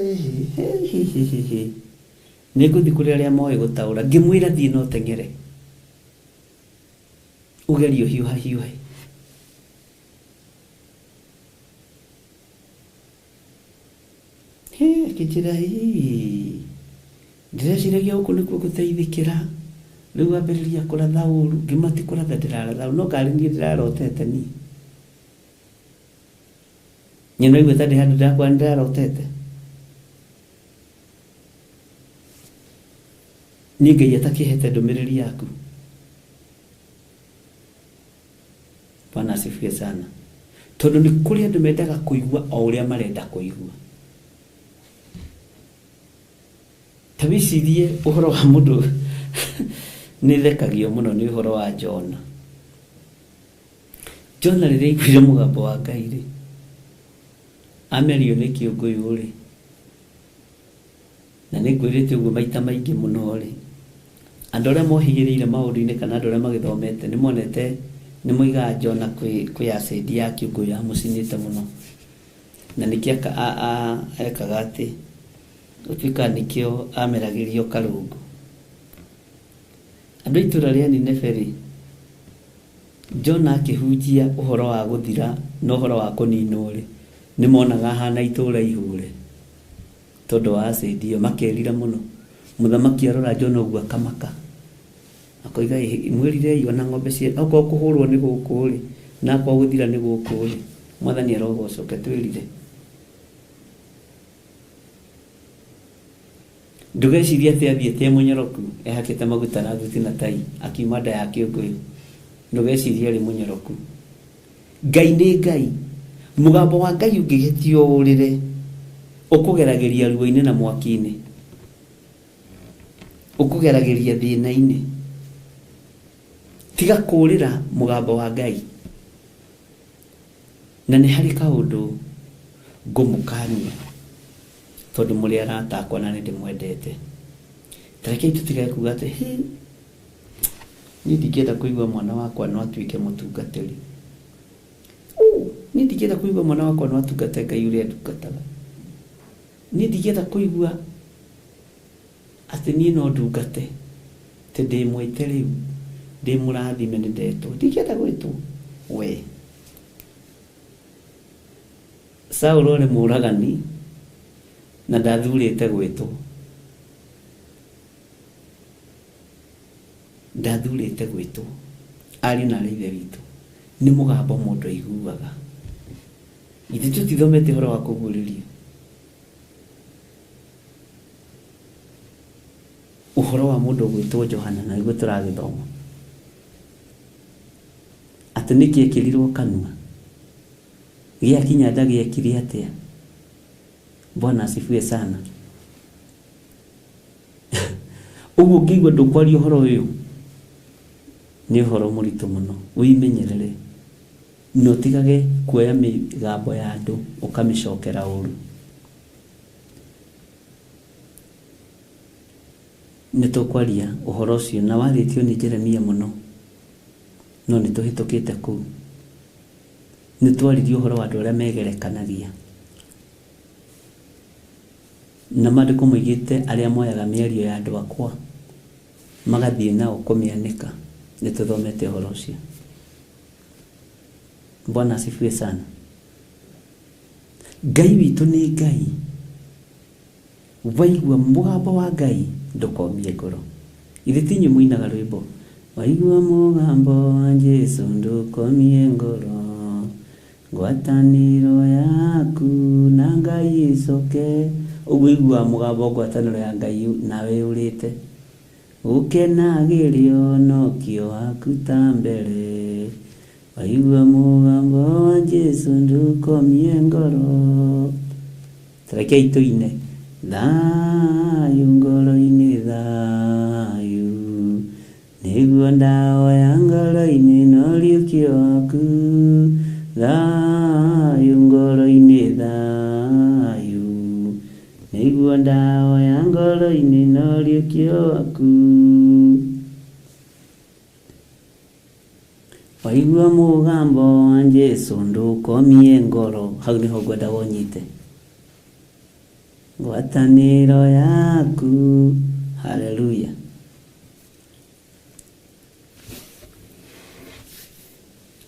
nĩ ngũthiĩ kũrĩ arĩa moĩ gũtaũra. Ngĩmwĩra thiĩ no teng'ere. Ũgerio hiũha. Akĩnjĩra ndĩreciragia gũkũ nĩkuo gũteithĩkĩra. Rĩu ambĩrĩria kũratha ũru. Ngĩmati kũratha ndĩraratha ũru. No karĩ niĩ ndĩrarotete niĩ. nyina igwe tadi handu ndakwa ndarotete ni Ngai atakihete ndumiriri yaku. Bwana asifiwe sana. Tondu ni kuri andu mendaga kuigua o uria marenda kuigua. Tabicirie uhoro wa mundu ni thekagio muno ni uhoro wa Jona. Jona riria iguire mugambo wa Ngai ri amerio ni kiunguyu ri na ni ngwirite uguo maita maingi muno ri andu aria mohigiriire maundu-ini kana andu aria magithomete ni monete ni muiga Jona kwi acidi ya kiunguyu ya mucinite muno na nikiaka ekaga ati utuika nikio ameragirio karungu. Andu itura ria Nineve ri Jona akihunjia uhoro wa guthira no uhoro wa kuninwo ri ni monaga hana itura ihure tondu wa acidi makerira muno. Muthamaki arora Jona uguo akamaka akoiga mwirire iyo na ng'ombe cie akwa kuhurwo ni guku ri na akwa guthira ni guku ri mwathani arogocoke twirire. Ndugeciria ati athiete munyoroku ehakite maguta na thuti na tai akiuma nda ya kiunguyu. Ndugeciria ri munyoroku. Ngai ni Ngai. Mugambo wa Ngai ungigetio urire ukugerageria ruo-ini na mwaki-ini ukugerageria thina-ini tiga kurira mugambo wa Ngai na ni hari kaundu ngumukania tondu muri aratakwa na ni ndimwendete. Tareke tutigae kuga ati ni ndingenda kuigua mwana wakwa no atuike mutungatiri. Ni ndingenda kuigua mwana wakwa no atungate Ngai uria ndungataga. Ni ndingenda kuigua ati ni no ndungate te ndimwite riu ndimurathime ni ndetwo. Ndingenda gwitwo we Saulo ni muragani na ndathurite gwitwo. Ndathurite gwitwo ari na ithe witu ni mugambo mundu aiguaga. Ithe tutithomete horo wa kuguririo uhoro wa mundu gwitwo Johana na igwe turagithoma ati niki ekirirwo kanua gia kinya ndagia kiri atia. Bwana asifiwe sana. Uguo ngigwa ndukwaria uhoro uyu ni uhoro muritu muno wimenyerere no tigage kuoya migambo ya andu ukamicokera uru. Nitukwaria uhoro ucio na waritio ni Jeremia muno no nituhitukite ku nitwaririo uhoro wa andu aria megerekanagia na maandiko moigite aria moyaga miario ya andu akwa magathie nao kumianika. Nituthomete uhoro ucio. Bwana asifiwe sana. Ngai witu ni Ngai. Waigua mugambo wa Ngai ndukomie ngoro. Ithe tinyi muinaga rwimbo waigua mugambo wa Jesu ndukomie ngoro ngwataniro yaku na Ngai icoke. Uguigua mugambo ngwataniro ya Ngai nawe urite ukenagirio no kio waku ta mbere. Waigua mugambo wa Jesu ndukomie ngoro. Tareke ituine thayu ngoro-ini thayu niguo ndaoya ngoro-ini no riukio waku. Thayu ngoro-ini thayu niguo ndaoya ngoro-ini no riukio waku. Waigua mugambo wa Jesu ndukomie ngoro. Hau niho ngwenda wonyite ngwataniro yaku. Haleluya.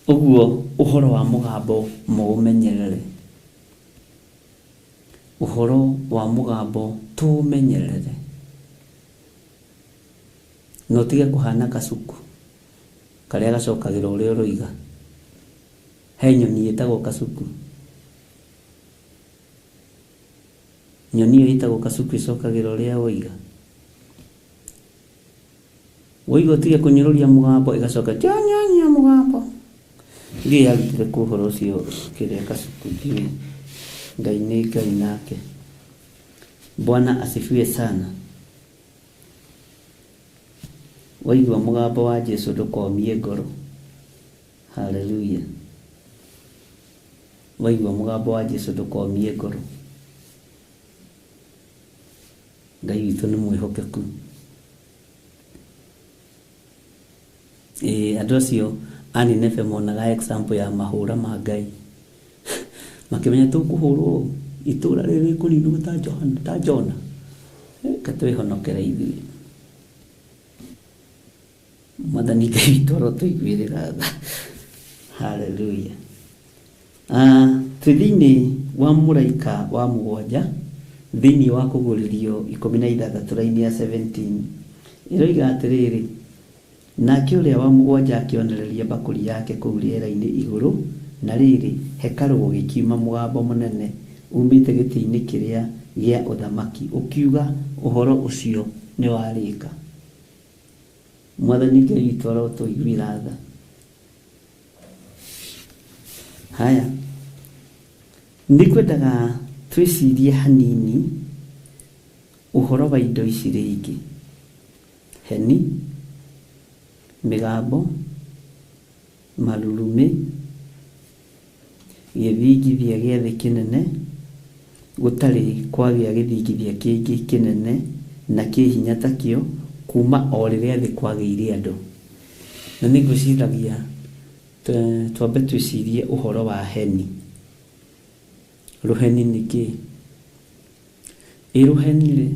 Uguo uhoro wa mugambo muumenyerere. Uhoro wa mugambo tuumenyerere no tige kuhana kasuku karia gacokagira uria uroiga. He nyoni itagwo kasuku nyoni ĩyo ĩtagwo kasuku ĩcokagĩra ũrĩa woiga. Woiga ũtige kũnyũrũria mũgambo ĩgacoka nyanya mũgambo. Ndiye yarutire kũ ũhoro ũcio kĩrĩa kasuku ndiũĩ. Ngai nĩ Ngai nake. Bwana asifiwe sana. Waigua mũgambo wa Jesu ndũkomie ngoro. Haleluya. Waigua mũgambo wa Jesu ndũkomie ngoro. Ngai witũ nĩ mwĩhokeku. Andũ acio Nineve monaga example ya mahũra ma Ngai. Makĩmenya tũkũhũrwo itũra rĩrĩ kũninwo ta Jona. Katwĩhonokera ithuĩ. Mwathani Ngai witũ arotũiguĩrĩra tha. Haleluya. Thĩinĩ wa mũraika wa mũgwanja thĩinĩ wa kũgũrĩrio 16 raini ya 17 ĩroiga atĩrĩrĩ, nake ũrĩa wa mũgwanja akĩonereria mbakũri yake kũu rĩera-inĩ igũrũ, na rĩrĩ hekarũ gũgĩkiuma mũgambo mũnene umĩte gĩtĩ-inĩ kĩrĩa gĩa ũthamaki ũkiuga ũhoro ũcio nĩ warĩka. Mwathani Ngai witũ arotũiguĩra tha. Haya, nikwendaga twĩcirie hanini ũhoro wa indo ici rĩngĩ: heni, mĩgambo, marurumĩ, gĩthingithia gĩa thĩ kĩnene, gũtarĩ kwagĩa gĩthingithia kĩngĩ kĩnene na kĩhinya takĩo kuma o rĩrĩa thĩ kwagĩire andũ. Na nĩngwĩciragia twambe twĩcirie ũhoro wa heni. Rũheni nĩ kĩ? Rũheni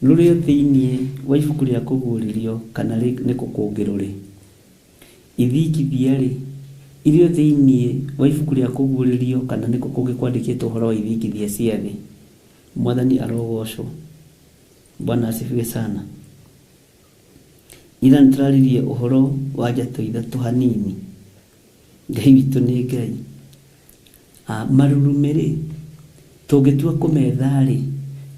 rũrĩ thĩinĩ wa ibuku rĩa kũguũrĩrio kana nĩ kũkũngĩro rĩ? Ithingithia rĩ irio thĩinĩ wa ibuku rĩa kũguũrĩrio kana nĩ kũngĩ kwandĩkĩtwo ũhoro wa ithingithia cia thĩ? Mwathani arogocwo. Bwana asifiwe sana. Ira nĩtũraririe ũhoro wa njatũ ithatũ hanini. Ngai witũ nĩ Ngai. Marurumĩ rĩ, tũngĩtua kũmetha rĩ,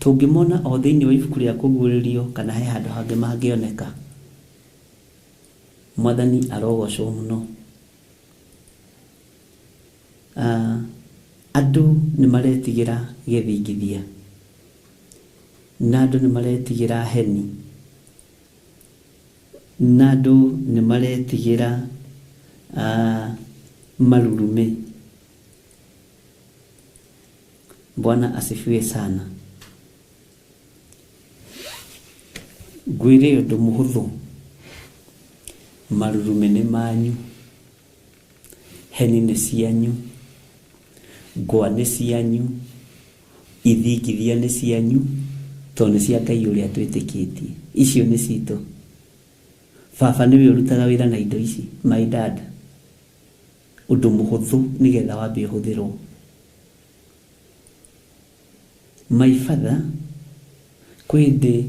tũngĩmona o thĩinĩ wa ibuku rĩa kũguũrĩrio kana he handũ hangĩ mangĩoneka? Mwathani arogocwo mũno. Andũ nĩ maretigĩra gĩthingithia na andũ nĩ maretigĩra heni na andũ nĩ maretigĩra marurumĩ. Bwana asifiwe sana. Ngwĩre ũndũ mũhũthũ, marurumĩ nĩ manyu, heni nĩ cianyu, ngwa nĩ cianyu, ithingithia nĩ cianyu, tondũ nĩ cia Ngai ũrĩa twĩtĩkĩtie. Icio nĩ citũ. Baba nĩwe ũrutaga wĩra na indo ici, my dad. Ũndũ mũhũthũ nĩgetha wambe ũhũthĩrwo. My father, kwĩ hĩndĩ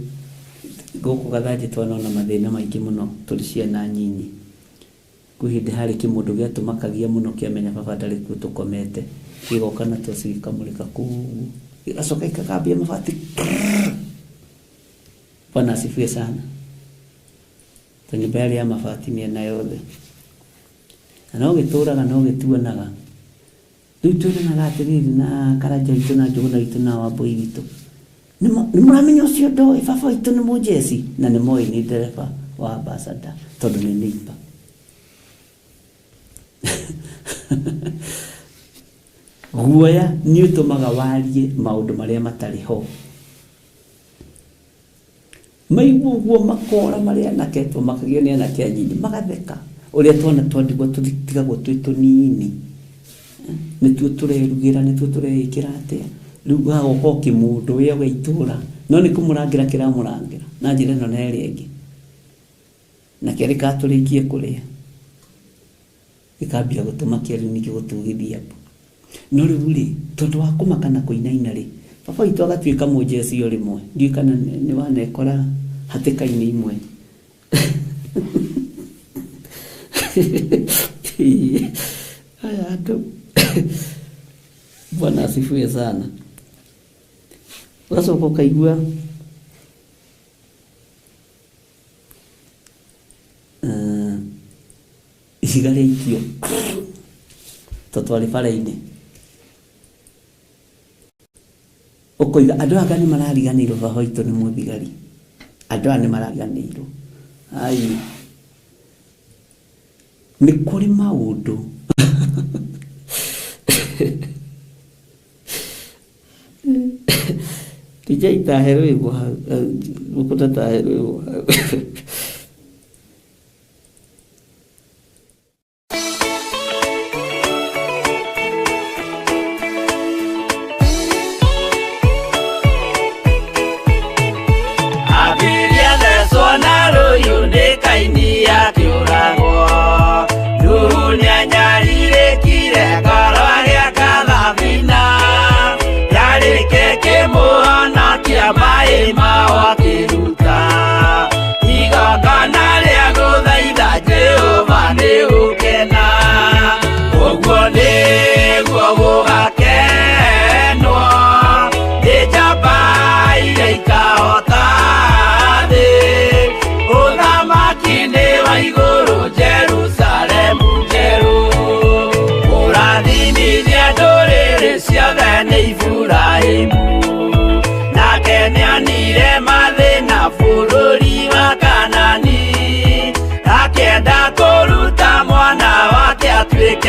gũkũ Gathanjĩ twanona mathĩna maingĩ mũno tũrĩ ciana nyinyi. Kwĩ hĩndĩ harĩ kĩmũndũ gĩatũmakagia mũno kĩamenya baba ndarĩ kuo tũkomete, gĩgoka na toci gĩkamũrĩka kũu, gĩgacoka gĩkagambia mabati. Bwana asifiwe sana. Nyũmba yarĩ ya mabati mĩena yothe. Na no gĩtũraga no gĩtuanaga. Rĩu twĩranaga atĩrĩrĩ na Karanja witũ na Njũgũna witũ na Wambũi witũ, nĩ mũramenya ũcio ndoĩ baba witũ nĩ mũjeci, na nĩ moĩ nĩ ndereba wa ambassador tondũ nĩ neighbor. Guoya nĩ ũtũmaga warie maũndũ marĩa matarĩ ho. Maigua ũguo makora marĩa anake makagio nĩ anake anyinyi magatheka. Ũrĩa tuona twandigwo tũtigagwo twĩ tũnini. Nĩtuo tũrerugĩra, nĩtuo tũreĩkĩra atĩa. Rĩu hagoka kĩmũndũ wĩ wa itũra, no nĩ kũmũrangĩra kĩramũrangĩra na njĩra ĩno na ĩrĩa ĩngĩ. Na kĩarĩ katũrĩkie kũrĩa, gĩkambia gũtũma kĩarĩ ningĩ gũtũgithia mbu. No rĩu rĩ, tondũ wa kũmaka na kũinaina rĩ, baba witũ agatuĩka mũjeci o rĩmwe. Ndiũĩ kana nĩ wanekora hatĩka-inĩ imwe. Aya andũ. Bwana asifiwe sana. ugacoka ukaigua ihiga rĩa ikio totwari bara-inĩ ũkũiga andũ anga nĩ marariganĩirwo baba witũ nĩ mũthigari, andũ aya nĩ marariganĩirwo. Ai, nĩ kũrĩ maũndũ DJ tahe rwĩmbo hau, mũkũta tahe rwĩmbo hau.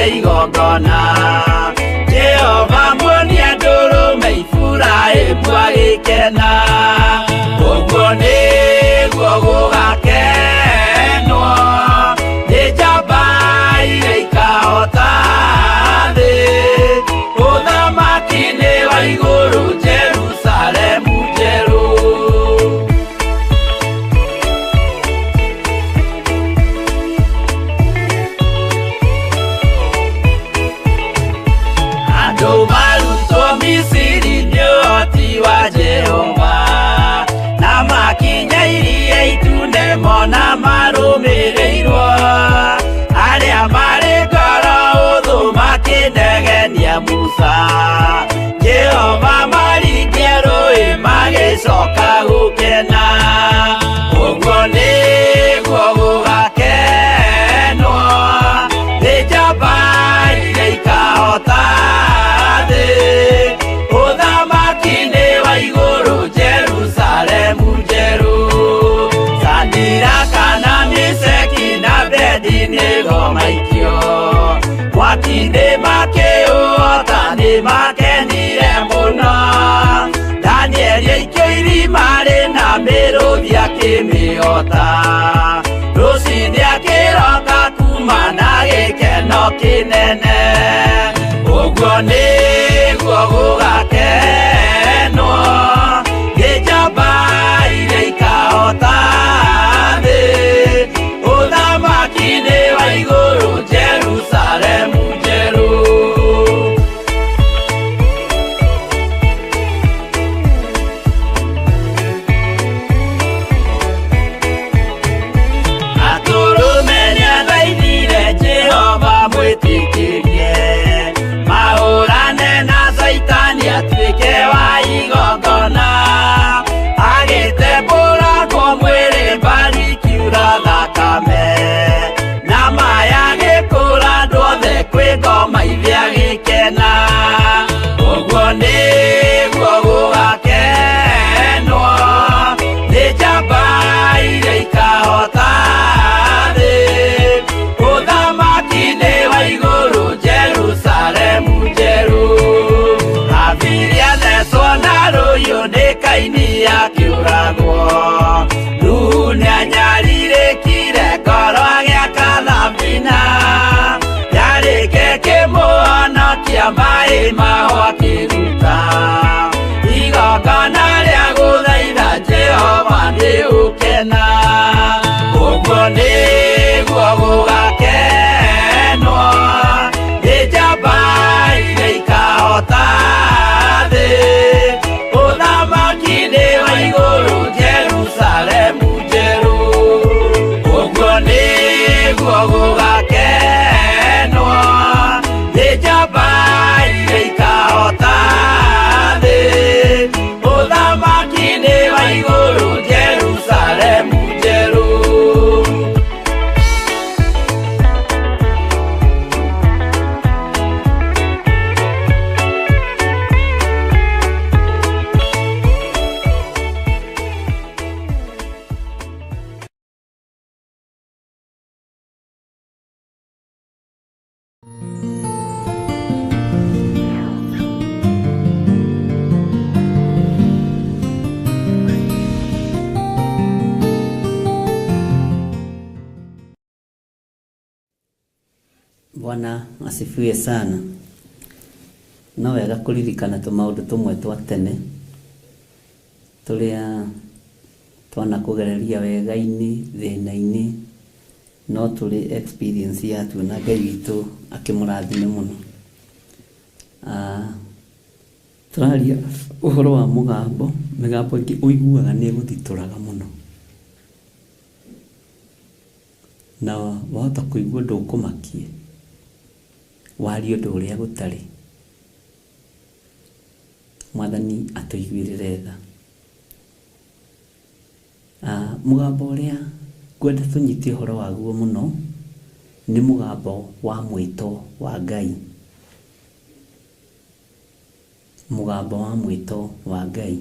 Igongona Jehova muonia ndũrũme Iburahĩmu agĩkena, ũguo nĩguo gũgakenwo nĩ njamba iria ikahota thĩ, ũthamaki-inĩ wa igũrũ Jerusalemu njerũ. Na marũmĩrĩirwo arĩa marĩ ngoro ũthũ makĩnegenia Musa, Jehova maringie rũĩ magĩcoka gũkena, ũguo nĩguo gũgakenwo nĩ njamba iria ikahota thĩ, ũthamaki-inĩ wa igũrũ Jerusalemu njerũ. Kana Meshaki na Abedinego maikio mwaki-inĩ makĩũhota nĩ makenire mũno, Danieli aikio irima rĩna mĩrũthi akĩmĩhota, rũciinĩ akĩroka kuma na gĩkeno kĩnene, ũguo nĩguo gũgakenwo nĩ njamba iria ikahota ũthamaki-inĩ wa igũrũ Jerusalemu njerũ. Atũrũme nĩathaithire Jehova mwĩtĩkĩrie, mahũrane na Saitani atuĩke wa igongona, agĩtembũragwo mwĩrĩ mbari kiura thakame, na maya gĩkũra andũ othe kwĩ ngoma ithia gĩkena, ũguo nĩguo gũgakenwo nĩ njamba iria ikahota thĩ, ũthamaki-inĩ wa igũrũ Jerusalemu njerũ. Abiria thecwo na rũhiũ nĩ Kaini akĩũragwo, Nuhu nĩanyarirĩkire ngoro agĩaka thabina, yarĩke kĩmũhonokia maĩ maho akĩruta, igongona rĩa gũthaitha Jehova nĩ gũkena, ũguo nĩguo gũgakenwo nĩ njamba iria ikahota thĩ, ũthamaki-inĩ wa igũrũ Jerusalemu njerũ, ũguo nĩguo gũgakenwo nĩ njamba iria ikahota thĩ, ũthamaki Bwana asifiwe sana. No wega kuririkana tumaundu tumwe twa tene turia twana kugereria wega-ini thina-ini no turi experience yatu na Ngai witu akimurathime muno. Turaria uhoro wa mugambo, migambo ingi uiguaga ni guthituraga muno, na wahota kuigua ndukumakie wario ndu uria gutari. Mwathani atuiguirire tha. Mugambo uria ngwenda tunyitie uhoro waguo muno ni mugambo wa mwito wa Ngai. Mugambo wa mwito wa Ngai,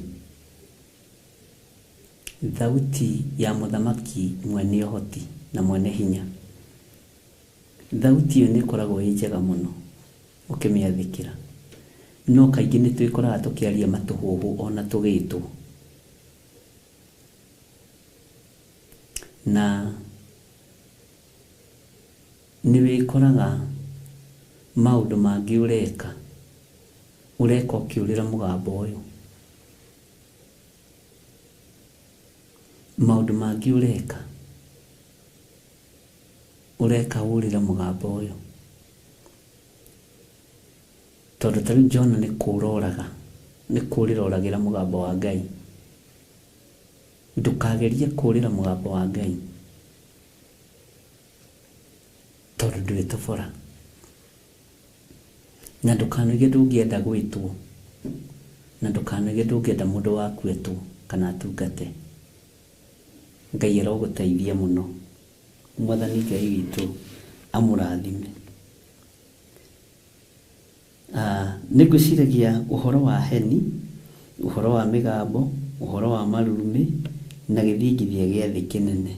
thauti ya muthamaki mwene uhoti na mwene hinya. Thauti iyo ni koragwo ĩ njega muno ukimiathikira, no kaingĩ nĩ twĩkoraga tukiaria matuhuhu ona tugĩtwo, na nĩ wĩkoraga maũndũ mangĩ ureka ũkiũrĩra mũgambo ũyũ. Maũndũ mangĩ ureka ũrĩra mũgambo ũyũ, tondũ tarĩu Jona nĩ kũũrĩra oragĩra mũgambo wa Ngai. Ndũkagerie kũũrĩra mũgambo wa Ngai tondũ ndũrĩ tũbora, na ndũkanoige ndũngĩenda gwĩtwo, na ndũkanoige ndũngĩenda mũndũ waku etwo kana atungate. Ngai arogũteithia mũno. Mwathani Ngai witũ amũrathime. Nĩngwĩciragia ũhoro wa heni, ũhoro wa mĩgambo, ũhoro wa marurumĩ na gĩthingithia gĩa thĩ kĩnene.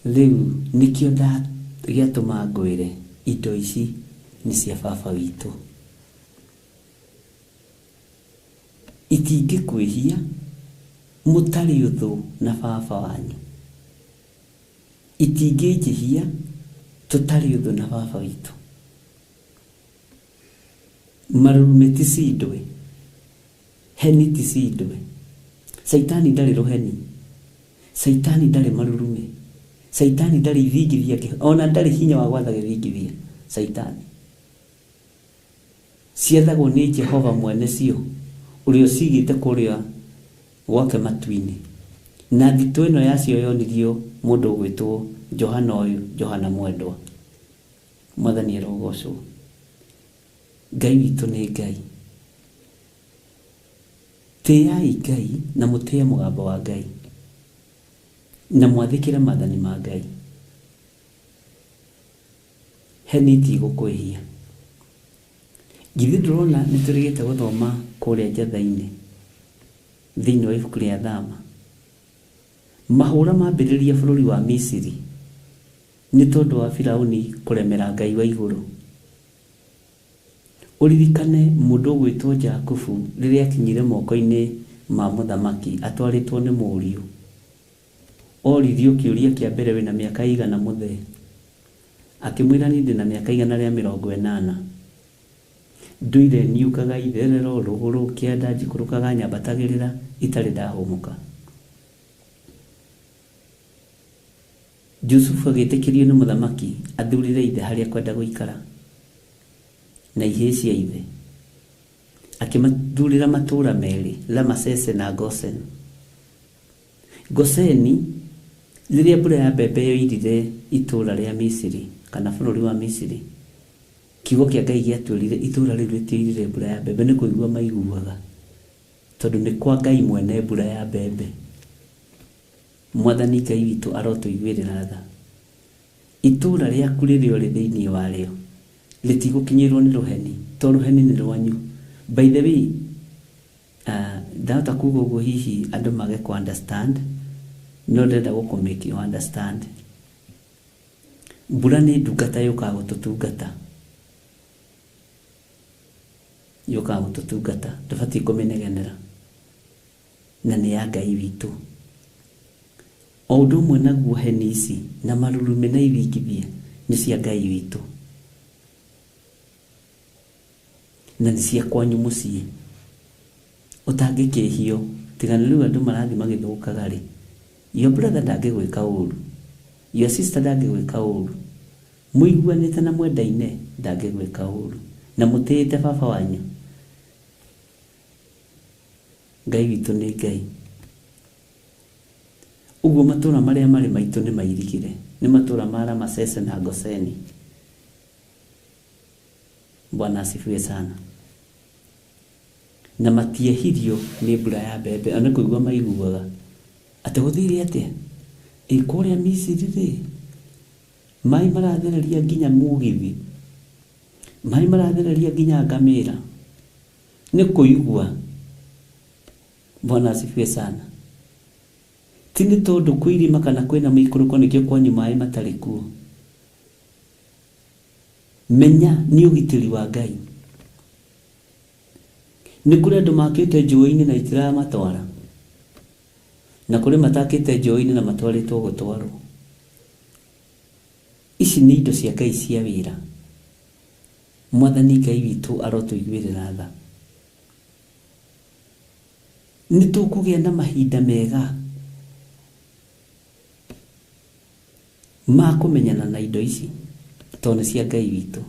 Rĩu nĩkĩo gĩatũma ngwĩre indo ici nĩ cia baba witũ. Itingĩkwĩhia mũtarĩ ũthũ na baba wanyu, itingĩnjĩhia tũtarĩ ũthũ na baba witũ. Marurumĩ ti cindwe, heni ti cindwe. Saitani ndarĩ rũheni, Saitani ndarĩ marurumĩ, Saitani ndarĩ ithingithia, ona ndarĩ hinya wa gwatha gĩthingithia. Saitani ciethagwo nĩ Jehova mwene cio, ũrĩa ũcigĩte kũrĩa gwake matu-inĩ, na thitoo ĩno yacio yonirio mũndũ ũgwĩtwo Johana mwendwa. Mwathani arogocwo. Ngai witũ nĩ Ngai. Tĩai Ngai na mũtĩe mũgambo wa Ngai, na mwathĩkĩre maathani ma Ngai. Heni itigũkwĩhia. Githĩ ndũrona nĩ tũrĩgĩte gũthoma kũrĩa njatha-inĩ thĩinĩ wa ibuku rĩa Thama, mahũra mambĩrĩria bũrũri wa Misiri nĩ tondũ wa Firaũni kũremera Ngai wa igũrũ. Uririkane mũndũ ũgwĩtwo Jakubu rĩrĩa akinyire moko-inĩ ma mũthamaki atwarĩtwo nĩ mũriũ. Oririo kĩũria kĩa mbere, wĩna mĩaka igana mũthee? Akĩmwĩra niĩ ndĩna mĩaka 180. Nduire niukaga itherero rũgũrũ kĩanda njikũrũkaga nyambatagĩrĩra itarĩ ndahũmũka. Jusufu agĩtĩkĩrio nĩ mũthamaki athurire ithe harĩa kwenda gũikara na ihĩĩ cia ithe, akĩmathurĩra matũũra merĩ, Ramasese na Goseni. Goseni rĩrĩa mbura ya mbembe yoirire itũũra rĩa Misiri kana bũrũri wa Misiri, kiugo kĩa Ngai gĩatwĩrire itũũra rĩu rĩtioirire mbura ya mbembe. Nĩ kũigua maiguaga, tondũ nĩ kwa Ngai mwene mbura ya mbembe. Mwathani Ngai witũ arotũiguĩrĩra tha. Itũũra rĩaku rĩrĩa ũrĩ thĩinĩ warĩo rĩtigũkinyĩrwo nĩ rũheni, to rũheni nĩ rwanyu. By the way, ndahota kuuga ũguo hihi andũ mage ku understand, no ndenda gũkũ-make you understand. Mbura nĩ ndungata yũkaga gũtũtungata, ndũbatiĩ kũmĩnegenera, na nĩ ya Ngai witũ. O ũndũ ũmwe naguo heni ici na marurumĩ na ithingithia nĩ cia Ngai witũ na nĩ cia kwanyu mũciĩ. Ũtangĩkĩhio tigana rĩu andũ marathi magĩthũkaga rĩ, your brother ndangĩgwĩka ũũru, your sister ndangĩgwĩka ũũru, mũiguanĩte na mwendaine ndangĩgwĩka ũũru, na mũtĩĩte baba wanyu. Ngai witũ nĩ Ngai. Ũguo matũũra marĩa marĩ maitũ nĩ mairigire, nĩ matũũra ma Ramasese na Goseni. Bwana asifiwe sana. Na matiehirio nĩ mbura ya mbembe, ona kũigua maiguaga atĩ gũthire atĩa kũrĩa Misiri rĩ, maĩ marathereria nginya mũgithi, maĩ marathereria nginya ngamĩra. Nĩ kũigua. Bwana asifiwe sana. Ti nĩ tondũ kwĩrima kana kwĩna mĩikũrũko nĩkĩo kwanyu maĩ matarĩ kuo. Menya nĩ ũgitĩri wa Ngai. Nĩ kũrĩ andũ makĩte njũĩ-inĩ na itiramatwara, na kũrĩ matakĩte njũĩ-inĩ na matwarĩtwo gũtwarwo. Ici nĩ indo cia Ngai cia wĩra. Mwathani Ngai witũ arotũiguĩrĩra tha. Nĩ tũkũgĩa na mahinda mega ma kũmenyana na indo ici tondũ nĩ cia Ngai witũ.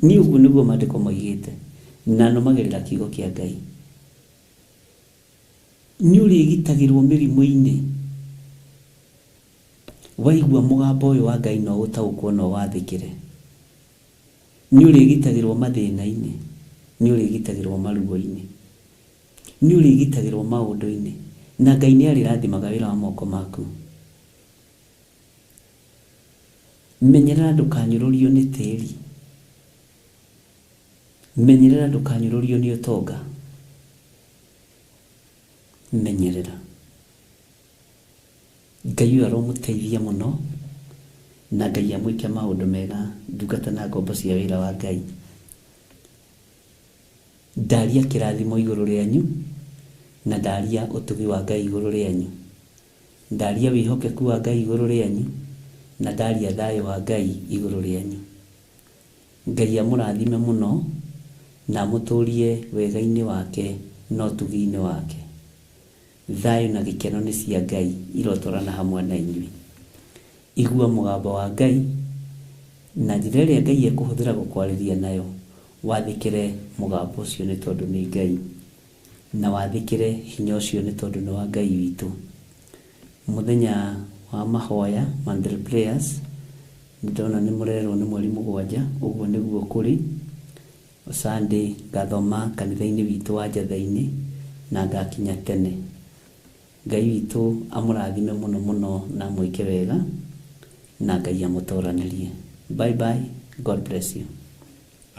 Nĩ ũguo nĩguo maandĩko moigĩte, na nũmagĩrĩra kiugo kĩa Ngai. Nĩ ũrĩgitagĩrwo mĩrimũ-inĩ waigua mũgambo ũyũ wa Ngai no ũtaũkwo no wathĩkĩre. Nĩ ũrĩgitagĩrwo mathĩna-inĩ, nĩ ũrĩgitagĩrwo maruo-inĩ, nĩ ũrĩgitagĩrwo maũndũ-inĩ, na Ngai nĩ arĩrathimaga wĩra wa moko maku. Menyerera ndũkanyũrũrio nĩ tĩĩri, menyerera ndũkanyũrũrio nĩ ũtonga, menyerera. Ngai ũyũ aromũteithia mũno, na Ngai amwĩke maũndũ mega, ndungata na ngombo cia wĩra wa Ngai. Ndaria kĩrathimo igũrũ rĩanyu, na ndaria ũtugi wa Ngai igũrũ rĩanyu, ndaria wĩhokeku wa Ngai igũrũ rĩanyu, na ndaria thayũ wa Ngai igũrũ rĩanyu. Ngai amũrathime mũno na amũtũrie wega-inĩ wake no tugi-inĩ wake. Thayũ na gĩkeno nĩ cia Ngai irotwarana hamwe na inyuĩ. Igua mũgambo wa Ngai na njĩra ĩrĩa Ngai ekũhũthĩra gũkwarĩria nayo. Wathĩkĩre mũgambo ũcio nĩ tondũ nĩ Ngai, na wathĩkĩre hinya ũcio nĩ tondũ nĩ wa Ngai witũ. Mũthenya wa mahoya, Monthly Prayers, ndona nĩ mũrerwo nĩ mweri 7, ũguo nĩguo kũrĩ. Sunday ngathoma kanitha-inĩ witũ wa Njatha-inĩ na ngakinya tene. Ngai witũ amũrathime mũno mũno na mwĩke wega, na Ngai amũtoranĩrie. Bye bye. God bless you.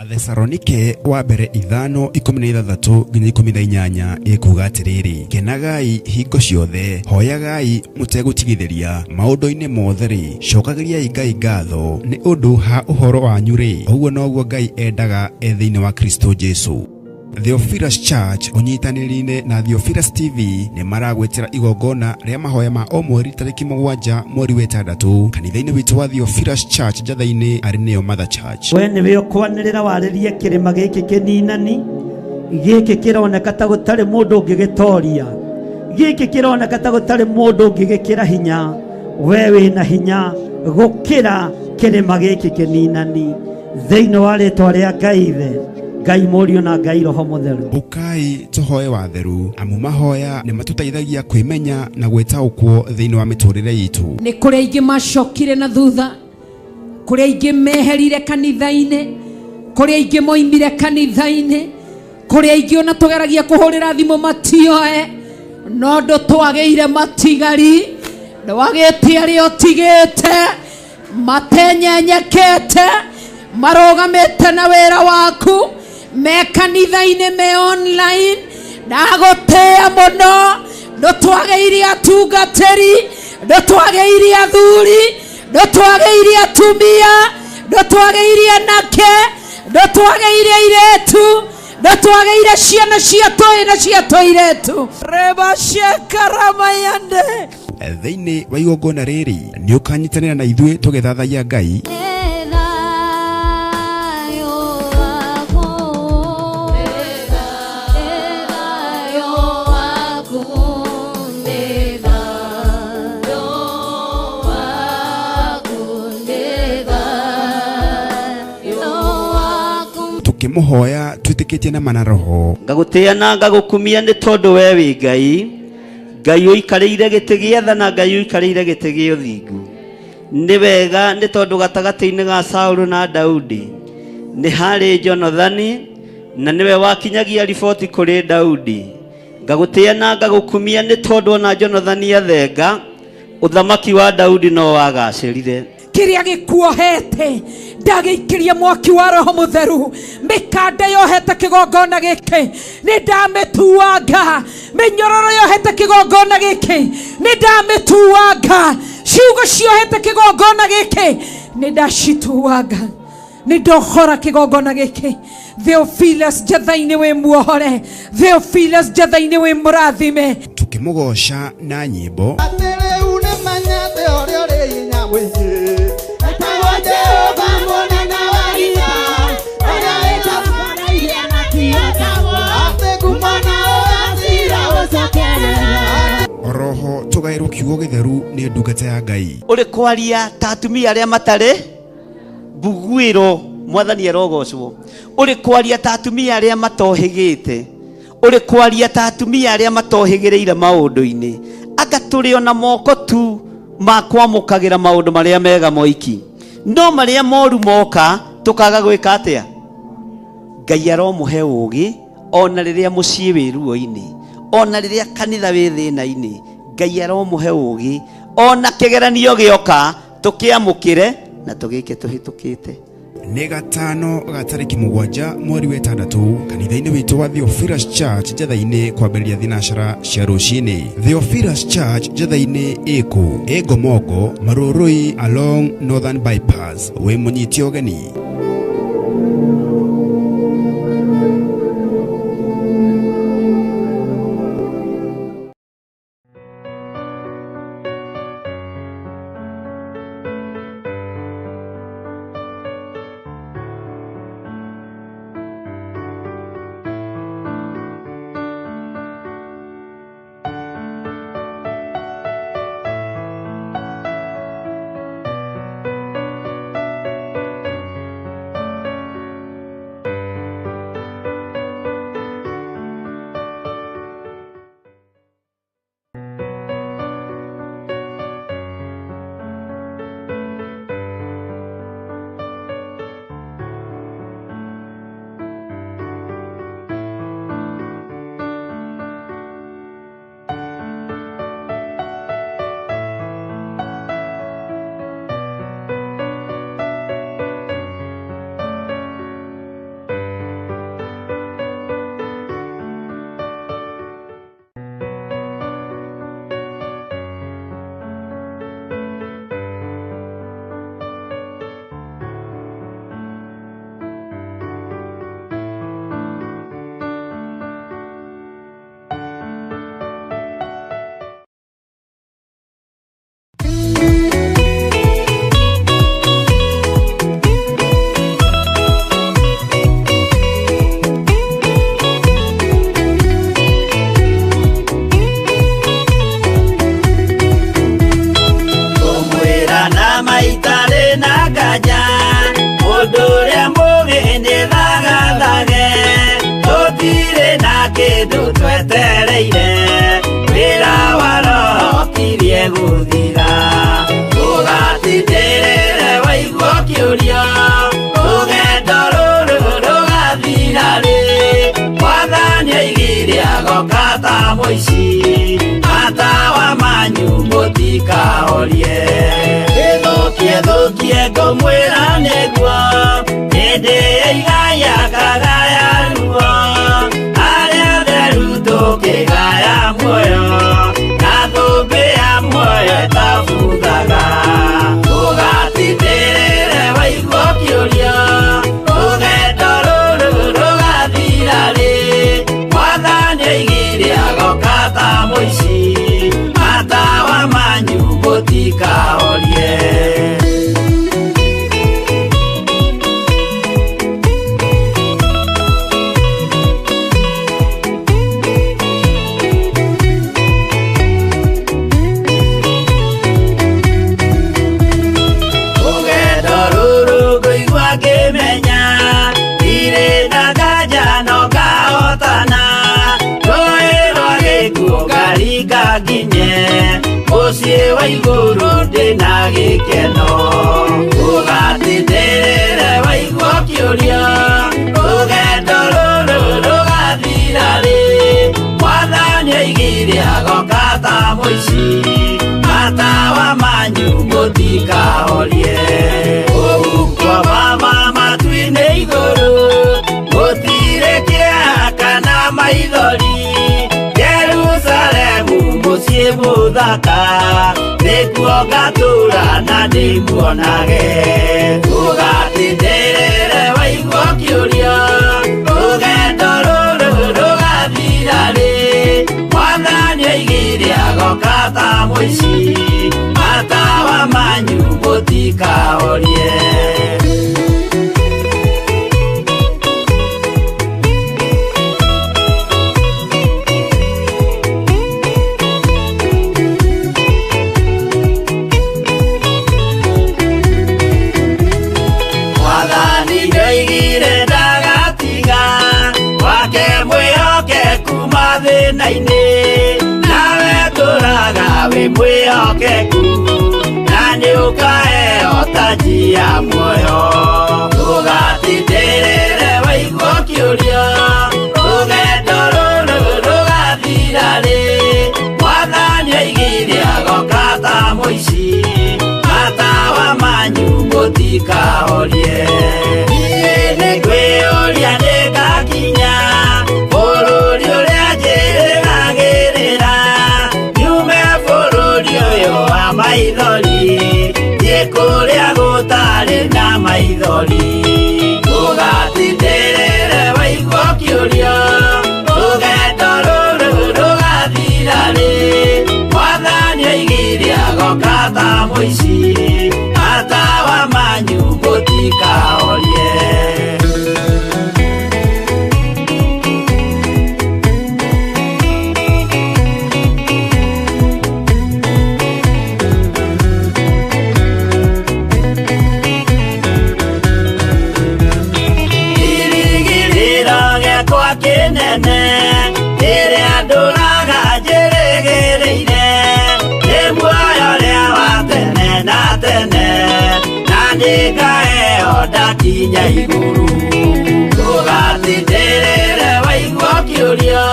Athesalonike wa mbere 5:16 nginya 18 ikuga atiriri, kenagai hingo ciothe, hoyagai mutegũtigithĩria, maũndũ-inĩ mothe rĩ, cokagĩriai Ngai ngatho nĩ ũndũ ha ũhoro wanyu rĩ, ũguo noguo Ngai endaga thĩinĩ wa Kristo Jesu. Theophilus Church unyitanĩri-inĩ na Theophilus TV nĩ maragwetera igongona rĩa mahoya ma o mweri tarĩki 7 mweri wa 6 kanitha-inĩ witũ wa Theophilus Church Njatha-inĩ arĩ nĩyo Mother Church. We nĩwe ũkwanĩrĩra warĩrie kĩrĩma gĩkĩ kĩninani, gĩkĩ kĩroneka ta gũtarĩ mũndũ ũngĩgĩtoria, gĩkĩ kĩroneka ta gũtarĩ mũndũ ũngĩgĩkĩra hinya. We wĩna hinya gũkĩra kĩrĩma gĩkĩ kĩninani, thĩinĩ wa rĩĩtwa rĩa Ngai Ithe, Ngai Mũriũ na Ngai Roho Mũtheru. Ukai tũhoe watheru, amu mahoya nĩ matũteithagia kwĩmenya na gwĩtaũkwo thĩinĩ wa mĩtũrĩre itũ. Nĩ kũrĩ aingĩ macokire na thutha, kũrĩ aingĩ meherire kanitha-inĩ, kũrĩ aingĩ moimire kanitha-inĩ, kũrĩ aingĩ ona tũgeragia kũhũrĩra thimũ matioe, no ndũtwagĩire matigari, ndwagĩtie arĩa ũtigĩte, matenyenyekete, marũgamĩte na wĩra waku, me kanitha-inĩ, me online, ndagũtĩĩa mũno, ndũtwagĩire atungatĩri, ndũtwagĩire athuri, ndũtwagĩire atumia, ndũtwagĩire anake, ndũtwagĩire airĩtu, ndũtwagĩire ciana cia tũĩ na cia tũirĩtu. Reba shekaramayande. Thĩinĩ wa igongona rĩrĩ nĩ ũkanyitanĩra na ithuĩ tũgĩthathaiya Ngai. muhoya twitikitie na mana roho ngagutia na ngagukumia ni tondu we wi Ngai Ngai uikarĩire gĩtĩ gĩa tha na Ngai uikarĩire gĩtĩ gĩa ũthingu nĩ wega nĩ tondu gatagati-inĩ ga Saũlũ na Daudi nĩ harĩ Jonathani na niwe wakinyagia riboti kũrĩ Daudi ngagutia na ngagukumia nĩ tondu ona Jonathani athenga uthamaki wa Daudi no wagacĩrire kiria gikuohete ndagĩikĩria mwaki wa roho mutheru mikanda yohete kigongona gĩkĩ nĩ ndamĩtuanga mĩnyororo yohete kigongona gĩkĩ nĩ ndamĩtuanga ciugo ciohete kigongona gĩkĩ nĩ ndacituanga nĩ ndohora kigongona gĩkĩ Theophilus Njatha-inĩ wĩ muohore Theophilus Njatha-inĩ wĩ mũrathime tukimugoca na nyimbo oroho tugairwo kiugo githeru ni ndungata ya Ngai uri kwaria ta atumia arĩa matarĩ mbuguĩro mwathani erogocwo uri kwaria ta atumia arĩa matohĩgĩte uri kwaria ta atumia arĩa matohĩgĩrĩire maũndũ-inĩ anga tũrĩ ona moko tu ma kwamũkagĩra maũndũ marĩa mega moiki no marĩa moru moka tukaga gwĩka atĩa Ngai aromũhe ũũgĩ ona rĩrĩa mũciĩ wĩ ruo-inĩ ona rĩrĩa kanitha wĩ thĩna-inĩ Ngai aromũhe ũũgĩ ona kĩgeranio gĩoka tũkĩamũkĩre na tũgĩke tũhĩtũkĩte nĩ gatano gatarĩki 7 mweri wa 6 kanitha-inĩ witũ wa Theophilus Church Njatha-inĩ kwambĩrĩria thinacara cia rũcinĩ Theophilus Church Njatha-inĩ ĩkũ Ngomongo Marũrũi along Northern Bypass wĩ mũnyiti ũgeni muciĩ wa igũrũ ndĩna gĩkeno ũgatindĩrĩre waigua kĩũria rũgendo rũrũ rũgathira rĩ Mwathani oigire agoka ta mũici matawa manyu mũtikahorie ũgukwo mama matu-inĩ igũrũ gũtirĩ kĩeha kana maithori Jerusalemu mũciĩ mũthaka nĩkuo ngatũũra na ndĩmuonage ũgatindĩrĩre waigua kĩũria rũgendo rũrũ rũgathira rĩ Mwathani oigire agoka ta mũici matawa manyu mũtikahorie nawe tũraga wĩ mwĩhokeku na nĩũkaheo taji ya muoyo ũgatindĩrĩre waigua kĩũria rũgendo rũrũ rũgathira rĩ Mwathani oigire agoka ta mũici matawa manyu mũtikahorie niĩ nĩngwĩyũria nĩngakinya bũrũri ũrĩa njĩrĩgagĩrĩra nyume bũrũri ũyũ wa maithori thiĩ kũrĩa gũtarĩ na maithori ũgatindĩrĩre waigua kĩũria rũgendo rũrũ rũgathira rĩ Mwathani oigire agoka ta mũici matawa manyu mũtikahorie Kĩnene ĩrĩa ndũraga njĩrĩgĩrĩire nĩ muoyo ũrĩa wa tene na tene na nĩngaheo ndakinya igũrũ ũgatindĩrĩre waigua kĩũria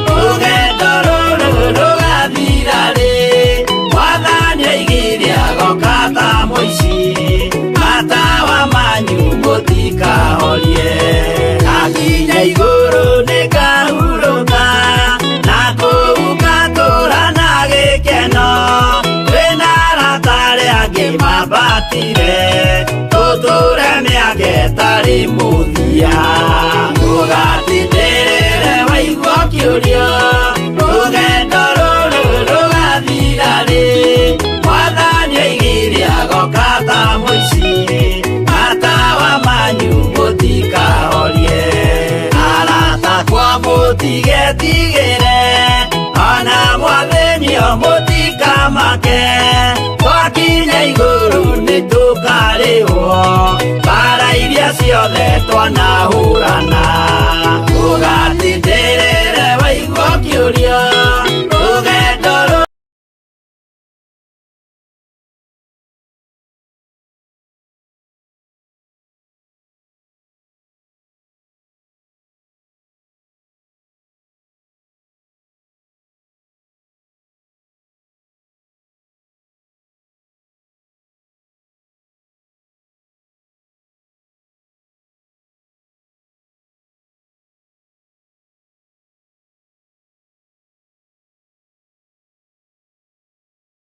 rũgendo rũrũ rũgathira rĩ Mwathani oigire agoka ta mũici matawa manyu mũtikahorie akinya igũrũ nĩngahurũka na kũu ngatũũra na gĩkeno kwĩna arata arĩa angĩ mambatire tũtũũre mĩaka ĩtarĩ mũthia ũgatindĩrĩre waigua kĩũria rũgendo rũrũ rũgathira rĩ Mwathani oigire agoka ta mũici matawa manyu mũtikahorie mũtigetigĩre ona mwathĩnio mũtikamake twakinya igũrũ nĩtũkarĩhwo mbara iria ciothe twanahũrana